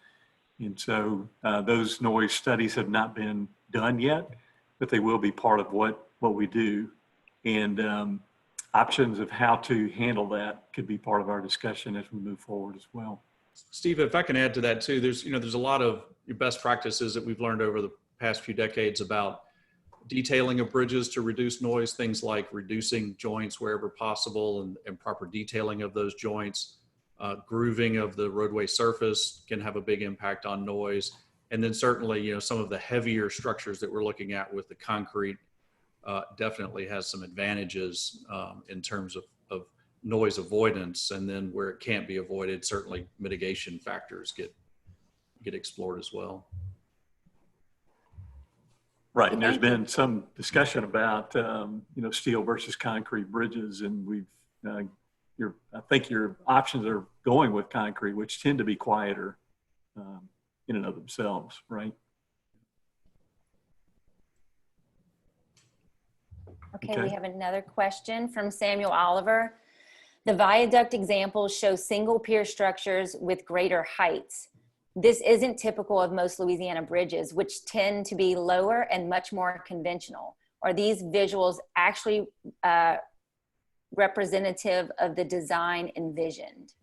And so those noise studies have not been done yet, but they will be part of what we do. And options of how to handle that could be part of our discussion as we move forward as well. Steve, if I can add to that too, there's a lot of best practices that we've learned over the past few decades about detailing of bridges to reduce noise, things like reducing joints wherever possible and proper detailing of those joints. Grooving of the roadway surface can have a big impact on noise. And then certainly, some of the heavier structures that we're looking at with the concrete definitely has some advantages in terms of noise avoidance. And then where it can't be avoided, certainly mitigation factors get explored as well. Right, and there's been some discussion about steel versus concrete bridges, and I think your options are going with concrete, which tend to be quieter in and of themselves, right? Okay, we have another question from Samuel Oliver. The viaduct examples show single pier structures with greater heights. This isn't typical of most Louisiana bridges, which tend to be lower and much more conventional. Are these visuals actually representative of the design envisioned?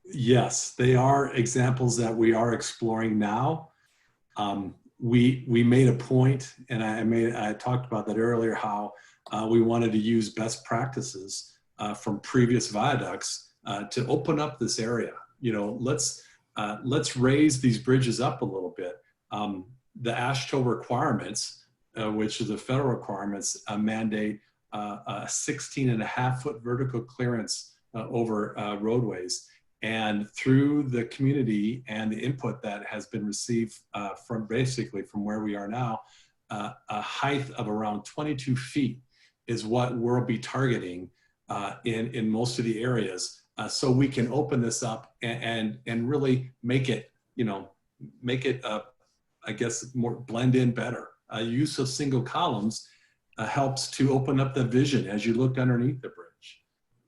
Yes, they are examples that we are exploring now. We made a point, and I talked about that earlier, how we wanted to use best practices from previous viaducts to open up this area. Let's raise these bridges up a little bit. The AASHTO requirements which is the federal requirements, mandate a 16.5-foot vertical clearance over roadways. And through the community and the input that has been received from where we are now, a height of around 22 feet is what we'll be targeting in most of the areas. So we can open this up and really make it, I guess, more blend in better. Use of single columns helps to open up the vision as you look underneath the bridge.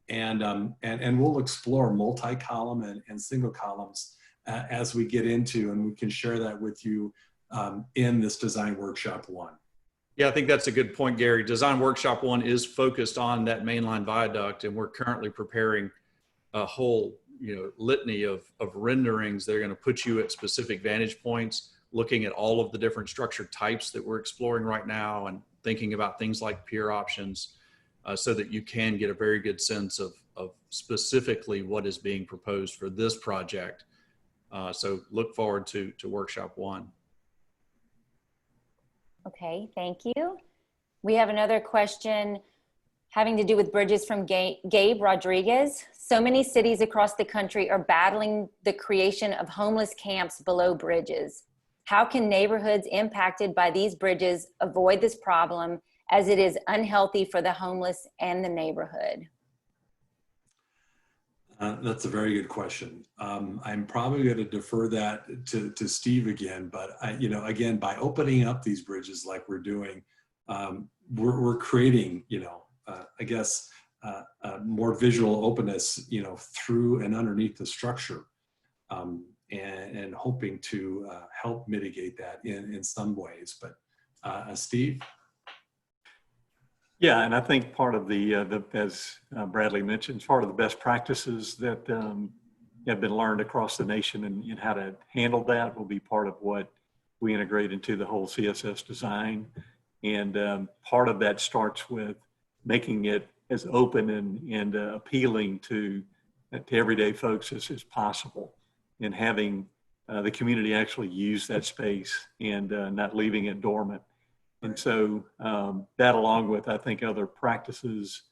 And we'll explore multi-column and single columns as we get into, and we can share that with you in this Design Workshop 1. Yeah, I think that's a good point, Gary. Design Workshop 1 is focused on that mainline viaduct, and we're currently preparing a whole litany of renderings that are going to put you at specific vantage points, looking at all of the different structure types that we're exploring right now and thinking about things like pier options so that you can get a very good sense of specifically what is being proposed for this project. So look forward to Workshop 1. Okay, thank you. We have another question having to do with bridges from Gabe Rodriguez. So many cities across the country are battling the creation of homeless camps below bridges. How can neighborhoods impacted by these bridges avoid this problem, as it is unhealthy for the homeless and the neighborhood? That's a very good question. I'm probably going to defer that to Steve again, but again, by opening up these bridges like we're doing, we're creating, I guess, more visual openness, through and underneath the structure, and hoping to help mitigate that in some ways. But Steve? Yeah, and I think part of as Bradley mentioned, part of the best practices that have been learned across the nation and how to handle that will be part of what we integrate into the whole CSS design. And part of that starts with making it as open and appealing to everyday folks as possible, and having the community actually use that space and not leaving it dormant. And so that, along with, I think, other practices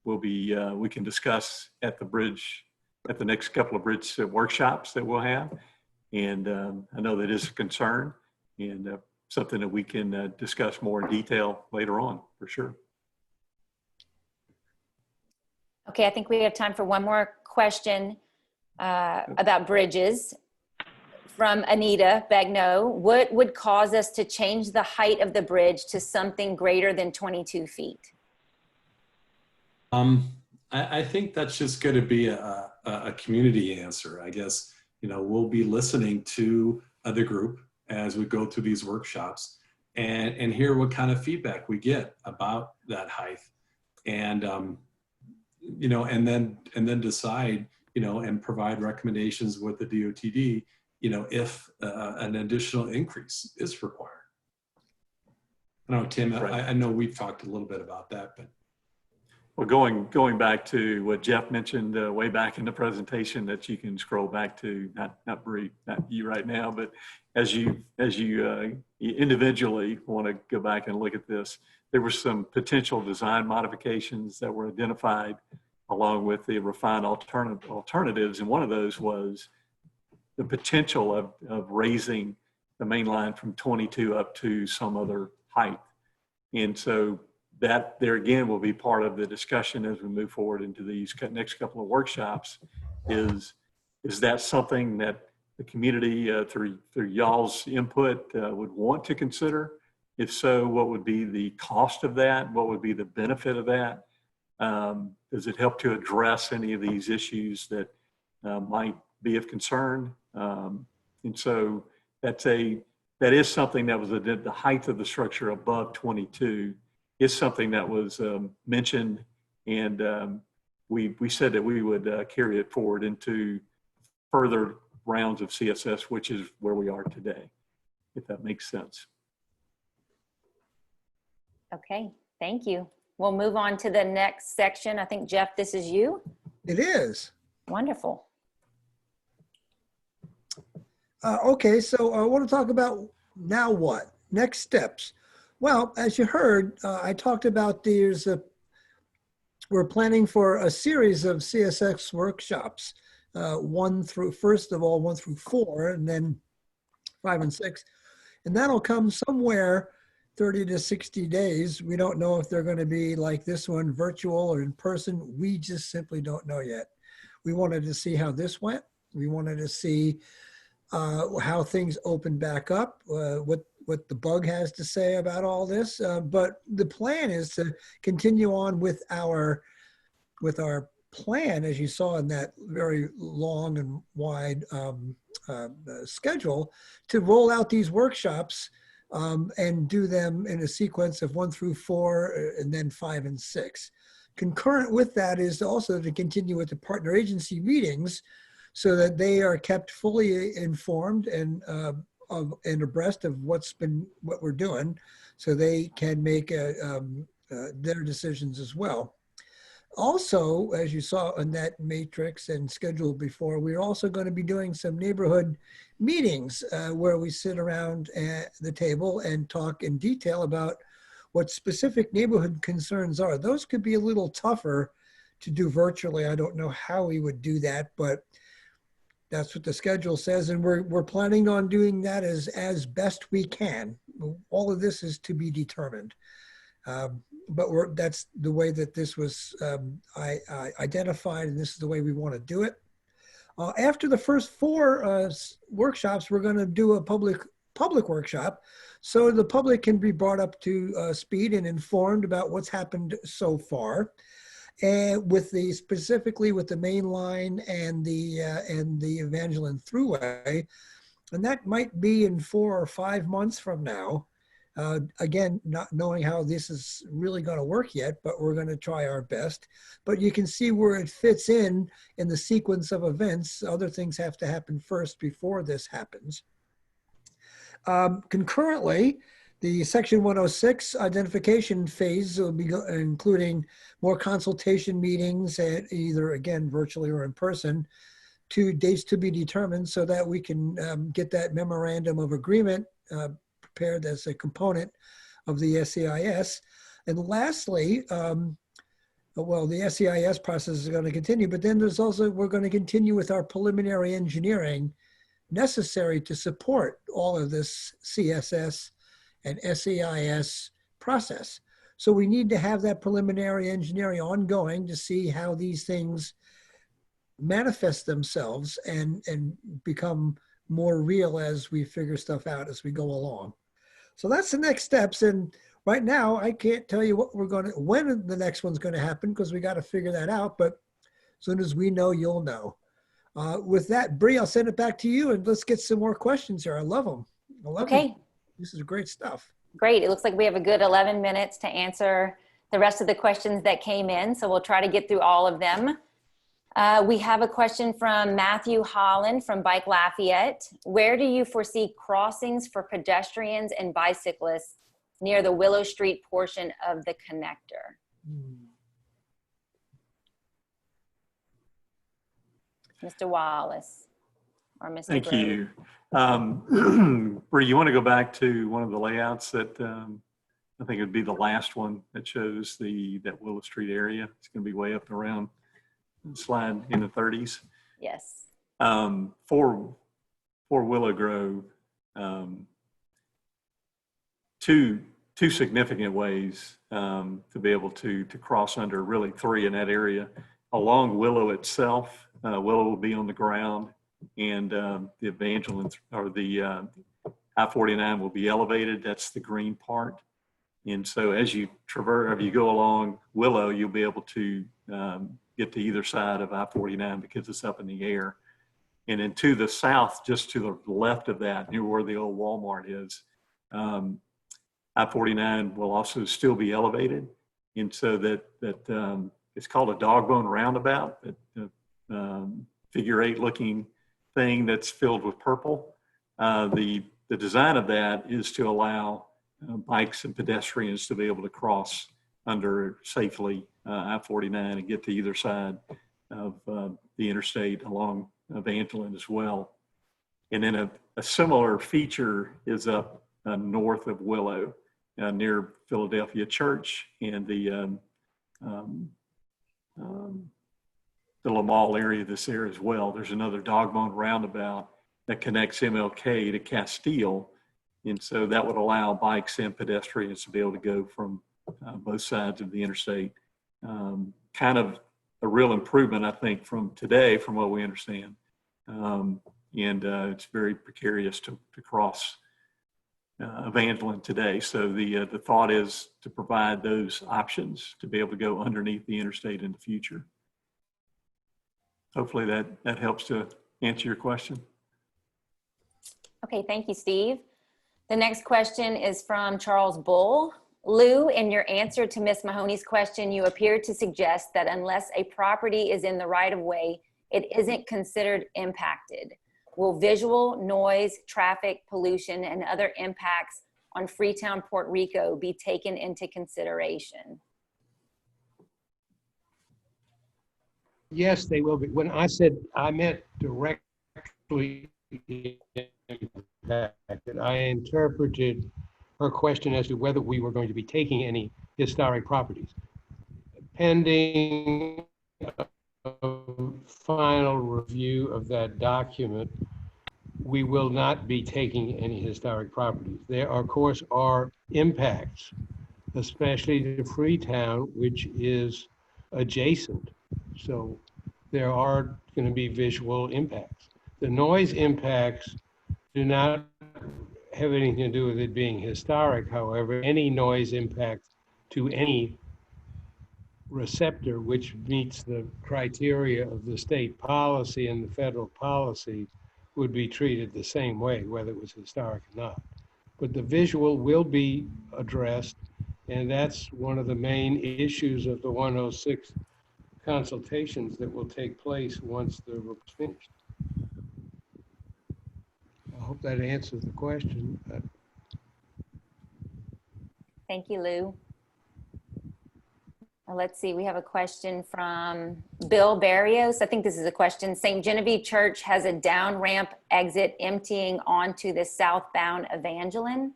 we can discuss at the next couple of bridge workshops that we'll have. And I know that is a concern and something that we can discuss more in detail later on, for sure. Okay, I think we have time for one more question about bridges. From Anita Bagno, what would cause us to change the height of the bridge to something greater than 22 feet? I think that's just going to be a community answer. I guess, we'll be listening to the group as we go through these workshops and hear what kind of feedback we get about that height. And, and then decide, and provide recommendations with the DOTD, if an additional increase is required. I don't know, Tim, right. I know we've talked a little bit about that, but. Well, going back to what Jeff mentioned way back in the presentation that you can scroll back to, not you right now, but as you individually want to go back and look at this, there were some potential design modifications that were identified along with the refined alternatives. And one of those was the potential of raising the main line from 22 up to some other height. And so that there again will be part of the discussion as we move forward into these next couple of workshops. Is that something that the community through y'all's input would want to consider? If so, what would be the cost of that? What would be the benefit of that? Does it help to address any of these issues that might be of concern? And so that is something that was the height of the structure above 22 is something that was mentioned, and we said that we would carry it forward into further rounds of CSS, which is where we are today, if that makes sense. Okay, thank you. We'll move on to the next section. I think, Jeff, this is you. It is. Wonderful. Okay, so I want to talk about now what? Next steps. Well, as you heard, I talked about we're planning for a series of CSX workshops, first of all, 1 through 4, and then 5 and 6. And that'll come somewhere 30 to 60 days. We don't know if they're going to be like this one, virtual or in person. We just simply don't know yet. We wanted to see how this went. We wanted to see how things open back up, what the bug has to say about all this. But the plan is to continue on with our plan, as you saw in that very long and wide schedule, to roll out these workshops and do them in a sequence of 1 through 4 and then 5 and 6. Concurrent with that is also to continue with the partner agency meetings so that they are kept fully informed and abreast of what we're doing, so they can make their decisions as well. Also, as you saw in that matrix and scheduled before, we're also going to be doing some neighborhood meetings where we sit around at the table and talk in detail about what specific neighborhood concerns are. Those could be a little tougher to do virtually. I don't know how we would do that, but that's what the schedule says, and we're planning on doing that as best we can. All of this is to be determined, but that's the way that this was identified, and this is the way we want to do it. After the first 4 workshops, we're going to do a public workshop, so the public can be brought up to speed and informed about what's happened so far. And specifically with the main line and the Evangeline Thruway, and that might be in 4 or 5 months from now. Again, not knowing how this is really going to work yet, but we're going to try our best. But you can see where it fits in the sequence of events. Other things have to happen first before this happens. Concurrently, the Section 106 identification phase will be including more consultation meetings, at either, again, virtually or in person, to dates to be determined, so that we can get that memorandum of agreement prepared as a component of the SEIS. And lastly, well, the SEIS process is going to continue, but then there's also, we're going to continue with our preliminary engineering necessary to support all of this CSS and SEIS process. So we need to have that preliminary engineering ongoing to see how these things manifest themselves and become more real as we figure stuff out as we go along. So that's the next steps. And right now, I can't tell you when the next one's going to happen, because we got to figure that out. But as soon as we know, you'll know. With that, Bree, I'll send it back to you, and let's get some more questions here. I love them. I love Okay. This is great stuff. Great. It looks like we have a good 11 minutes to answer the rest of the questions that came in. So we'll try to get through all of them. We have a question from Matthew Holland from Bike Lafayette. Where do you foresee crossings for pedestrians and bicyclists near the Willow Street portion of the connector? Mr. Wallace or Mr. Thank Grove? you. Bree, you want to go back to one of the layouts that I think it would be the last one that shows that Willow Street area. It's going to be way up around slide in the 30s. Yes. For Willow Grove, two significant ways to be able to cross under, really 3 in that area. Along Willow itself, Willow will be on the ground, and the Evangeline or the I-49 will be elevated. That's the green part. And so as you go along Willow, you'll be able to get to either side of I-49 because it's up in the air. And then to the south, just to the left of that, near where the old Walmart is, I-49 will also still be elevated. And so that it's called a dog bone roundabout, figure 8 looking thing that's filled with purple. The design of that is to allow bikes and pedestrians to be able to cross under safely I-49 and get to either side of the interstate along Evangeline as well. And then a similar feature is up north of Willow. near Philadelphia Church and the Lamar area that's there as well. There's another Dog-Bone roundabout that connects MLK to Castile. And so that would allow bikes and pedestrians to be able to go from both sides of the interstate. Kind of a real improvement, I think, from today, from what we understand. It's very precarious to cross Evangeline today. So the thought is to provide those options to be able to go underneath the interstate in the future. Hopefully that helps to answer your question. Okay, thank you, Steve. The next question is from Charles Bull. Lou, in your answer to Ms. Mahoney's question, you appeared to suggest that unless a property is in the right-of-way, it isn't considered impacted. Will visual, noise, traffic, pollution, and other impacts on Freetown, Puerto Rico be taken into consideration? Yes, they will be. When I said I meant directly impacted, I interpreted her question as to whether we were going to be taking any historic properties. Pending a final review of that document, we will not be taking any historic properties. There, of course, are impacts, especially to Freetown, which is adjacent. So there are going to be visual impacts. The noise impacts do not have anything to do with it being historic. However, any noise impact to any receptor which meets the criteria of the state policy and the federal policy would be treated the same way, whether it was historic or not. But the visual will be addressed, and that's one of the main issues of the 106 consultations that will take place once the work is finished. I hope that answers the question. Thank you, Lou. Let's see, we have a question from Bill Barrios. I think this is a question. St. Genevieve Church has a down ramp exit emptying onto the southbound Evangeline.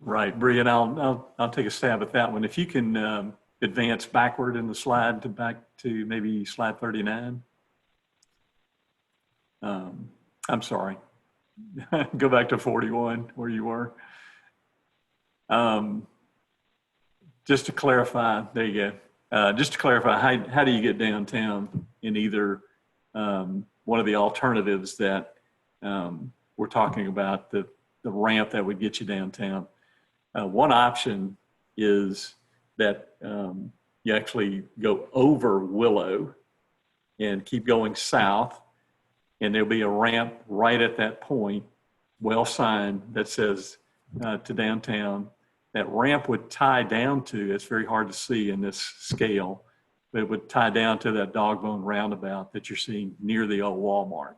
Right, Brian, I'll take a stab at that one. If you can advance backward in the slide to back to maybe slide 39. I'm sorry. Go back to 41 where you were. Just to clarify, there you go. Just to clarify, how do you get downtown in either one of the alternatives that we're talking about, the ramp that would get you downtown? One option is that you actually go over Willow and keep going south, and there'll be a ramp right at that point, well signed, that says to downtown. That ramp would tie down to, it's very hard to see in this scale, but it would tie down to that Dog-Bone roundabout that you're seeing near the old Walmart.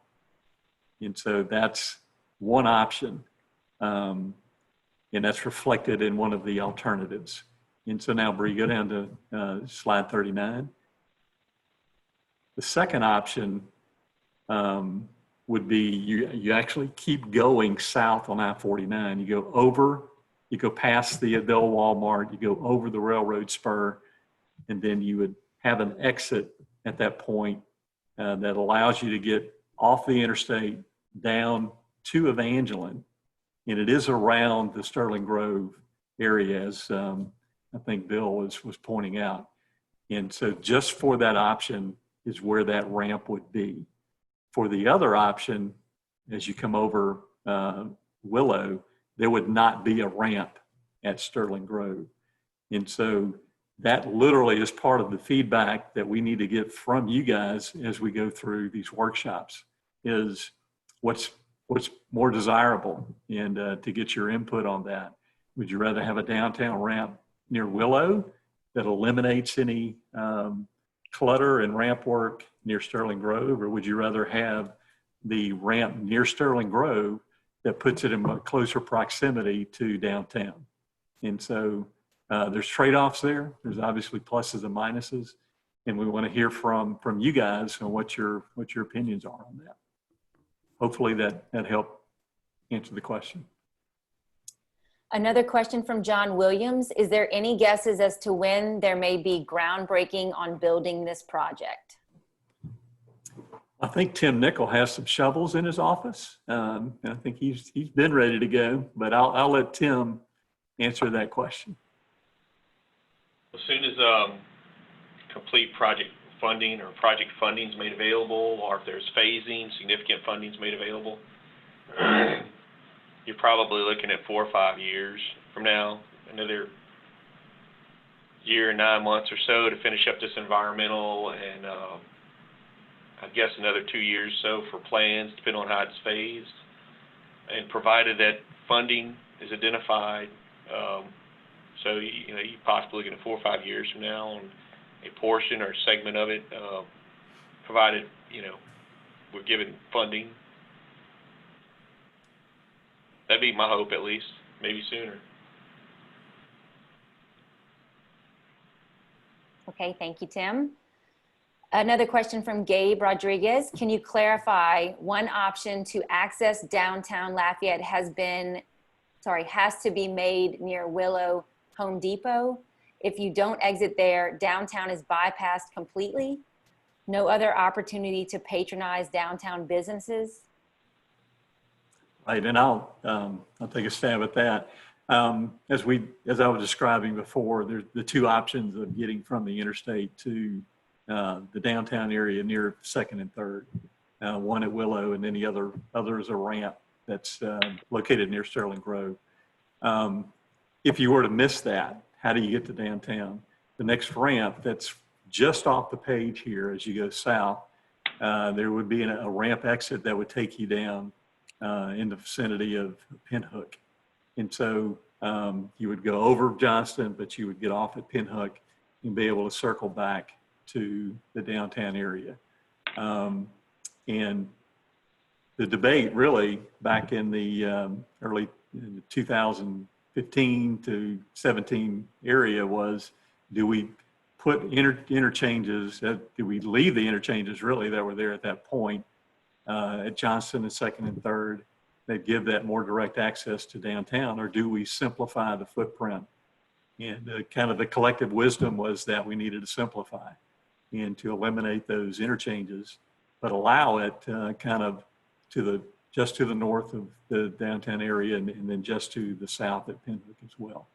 And so that's one option. And that's reflected in one of the alternatives. And so now, Bree, go down to slide 39. The second option would be you actually keep going south on I-49. You go over, you go past the old Walmart, you go over the railroad spur, and then you would have an exit at that point that allows you to get off the interstate down to Evangeline. And it is around the Sterling Grove area, as I think Bill was pointing out. And so just for that option is where that ramp would be. For the other option, as you come over Willow, there would not be a ramp at Sterling Grove. And so that literally is part of the feedback that we need to get from you guys as we go through these workshops, is what's more desirable, and to get your input on that. Would you rather have a downtown ramp near Willow that eliminates any clutter and ramp work near Sterling Grove, or would you rather have the ramp near Sterling Grove that puts it in closer proximity to downtown? And so there's trade-offs there. There's obviously pluses and minuses, and we want to hear from you guys on what your opinions are on that. Hopefully that helped answer the question. Another question from John Williams. Is there any guesses as to when there may be groundbreaking on building this project? I think Tim Nickel has some shovels in his office. And I think he's been ready to go, but I'll let Tim answer that question. As soon as complete project funding or project funding is made available, or if there's phasing, significant funding is made available, you're probably looking at 4 or 5 years from now, another year and 9 months or so to finish up this environmental, and I guess another 2 years or so for plans, depending on how it's phased. And provided that funding is identified, so you're possibly looking at 4 or 5 years from now on a portion or segment of it, provided we're given funding. That'd be my hope, at least, maybe sooner. Okay, thank you, Tim. Another question from Gabe Rodriguez. Can you clarify one option to access downtown Lafayette has to be made near Willow Home Depot? If you don't exit there, downtown is bypassed completely? No other opportunity to patronize downtown businesses? Right, and I'll take a stab at that. As I was describing before, there's the two options of getting from the interstate to the downtown area near 2nd and 3rd. One at Willow, and then the other is a ramp that's located near Sterling Grove. If you were to miss that, how do you get to downtown? The next ramp that's just off the page here as you go south, there would be a ramp exit that would take you down in the vicinity of Pinhook. And so you would go over Johnston, but you would get off at Pinhook and be able to circle back to the downtown area. And the debate really back in the early 2015 to 17 area was, do we put interchanges, do we leave the interchanges really that were there at that point at Johnston and 2nd and 3rd that give that more direct access to downtown, or do we simplify the footprint? And kind of the collective wisdom was that we needed to simplify and to eliminate those interchanges, but allow it kind of just to the north of the downtown area, and then just to the south at Pinhook as well.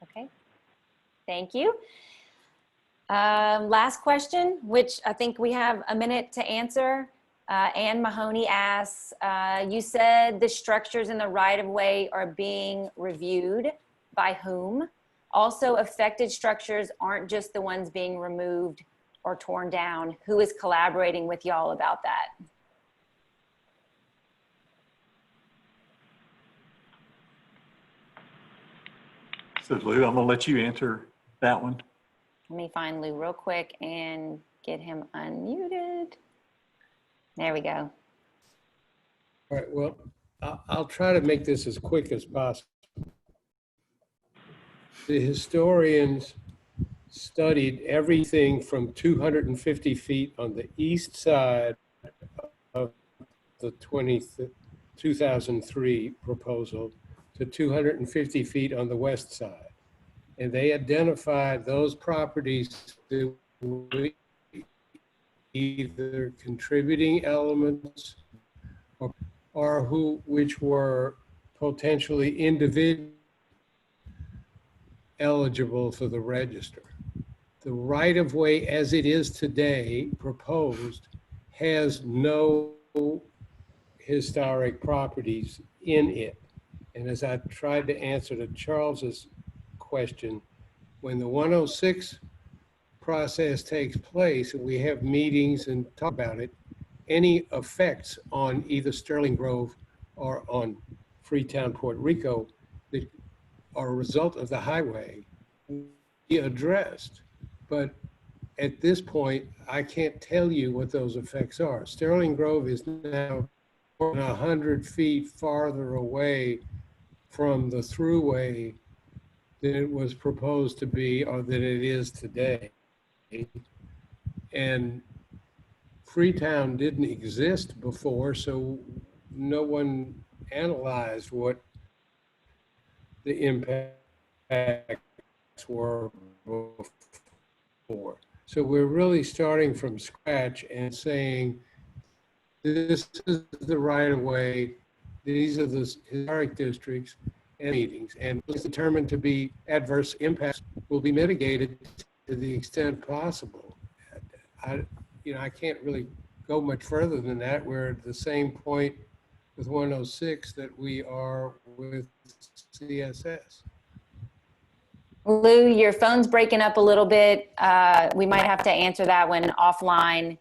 Okay, thank you. Last question, which I think we have a minute to answer. Ann Mahoney asks, you said the structures in the right-of-way are being reviewed. By whom? Also, affected structures aren't just the ones being removed or torn down. Who is collaborating with y'all about that? So Lou, I'm gonna let you answer that one. Let me find Lou real quick and get him unmuted. There we go. All right, well, I'll try to make this as quick as possible. The historians studied everything from 250 feet on the east side of the 2003 proposal to 250 feet on the west side. And they identified those properties that were either contributing elements or which were potentially individually eligible for the register. The right-of-way as it is today proposed has no historic properties in it. And as I tried to answer to Charles's question, when the 106 process takes place and we have meetings and talk about it, any effects on either Sterling Grove or on Freetown, Puerto Rico that are a result of the highway will be addressed. But at this point, I can't tell you what those effects are. Sterling Grove is now more than 100 feet farther away from the thruway than it was proposed to be or than it is today. And Freetown didn't exist before, so no one analyzed what the impacts were before. So we're really starting from scratch and saying, this is the right of way, these are the historic districts and meetings, and it's determined to be adverse impacts will be mitigated to the extent possible. I can't really go much further than that. We're at the same point with 106 that we are with CSS. Lou, your phone's breaking up a little bit. We might have to answer that one offline.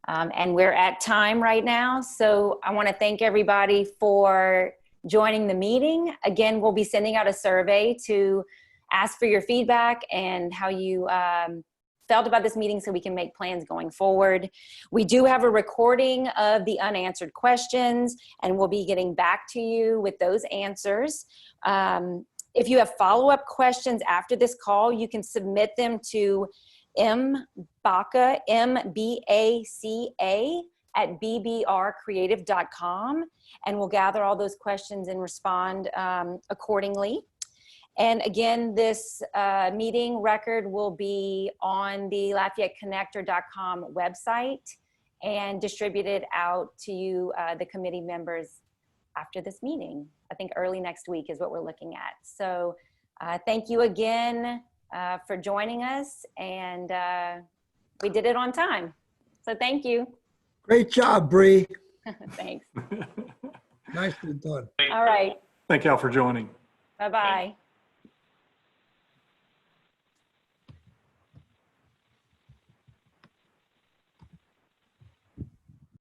And we're at time right now. So I want to thank everybody for joining the meeting. Again, we'll be sending out a survey to ask for your feedback and how you felt about this meeting so we can make plans going forward. We do have a recording of the unanswered questions, and we'll be getting back to you with those answers. If you have follow-up questions after this call, you can submit them to mbaca, M-B-A-C-A, at bbrcreative.com, and we'll gather all those questions and respond accordingly. And again, this meeting record will be on the LafayetteConnector.com website and distributed out to you, the committee members, after this meeting. I think early next week is what we're looking at. So thank you again for joining us, and we did it on time. So thank you. Great job, Bree. Thanks. Nicely done. All right. Thank y'all for joining. Bye-bye.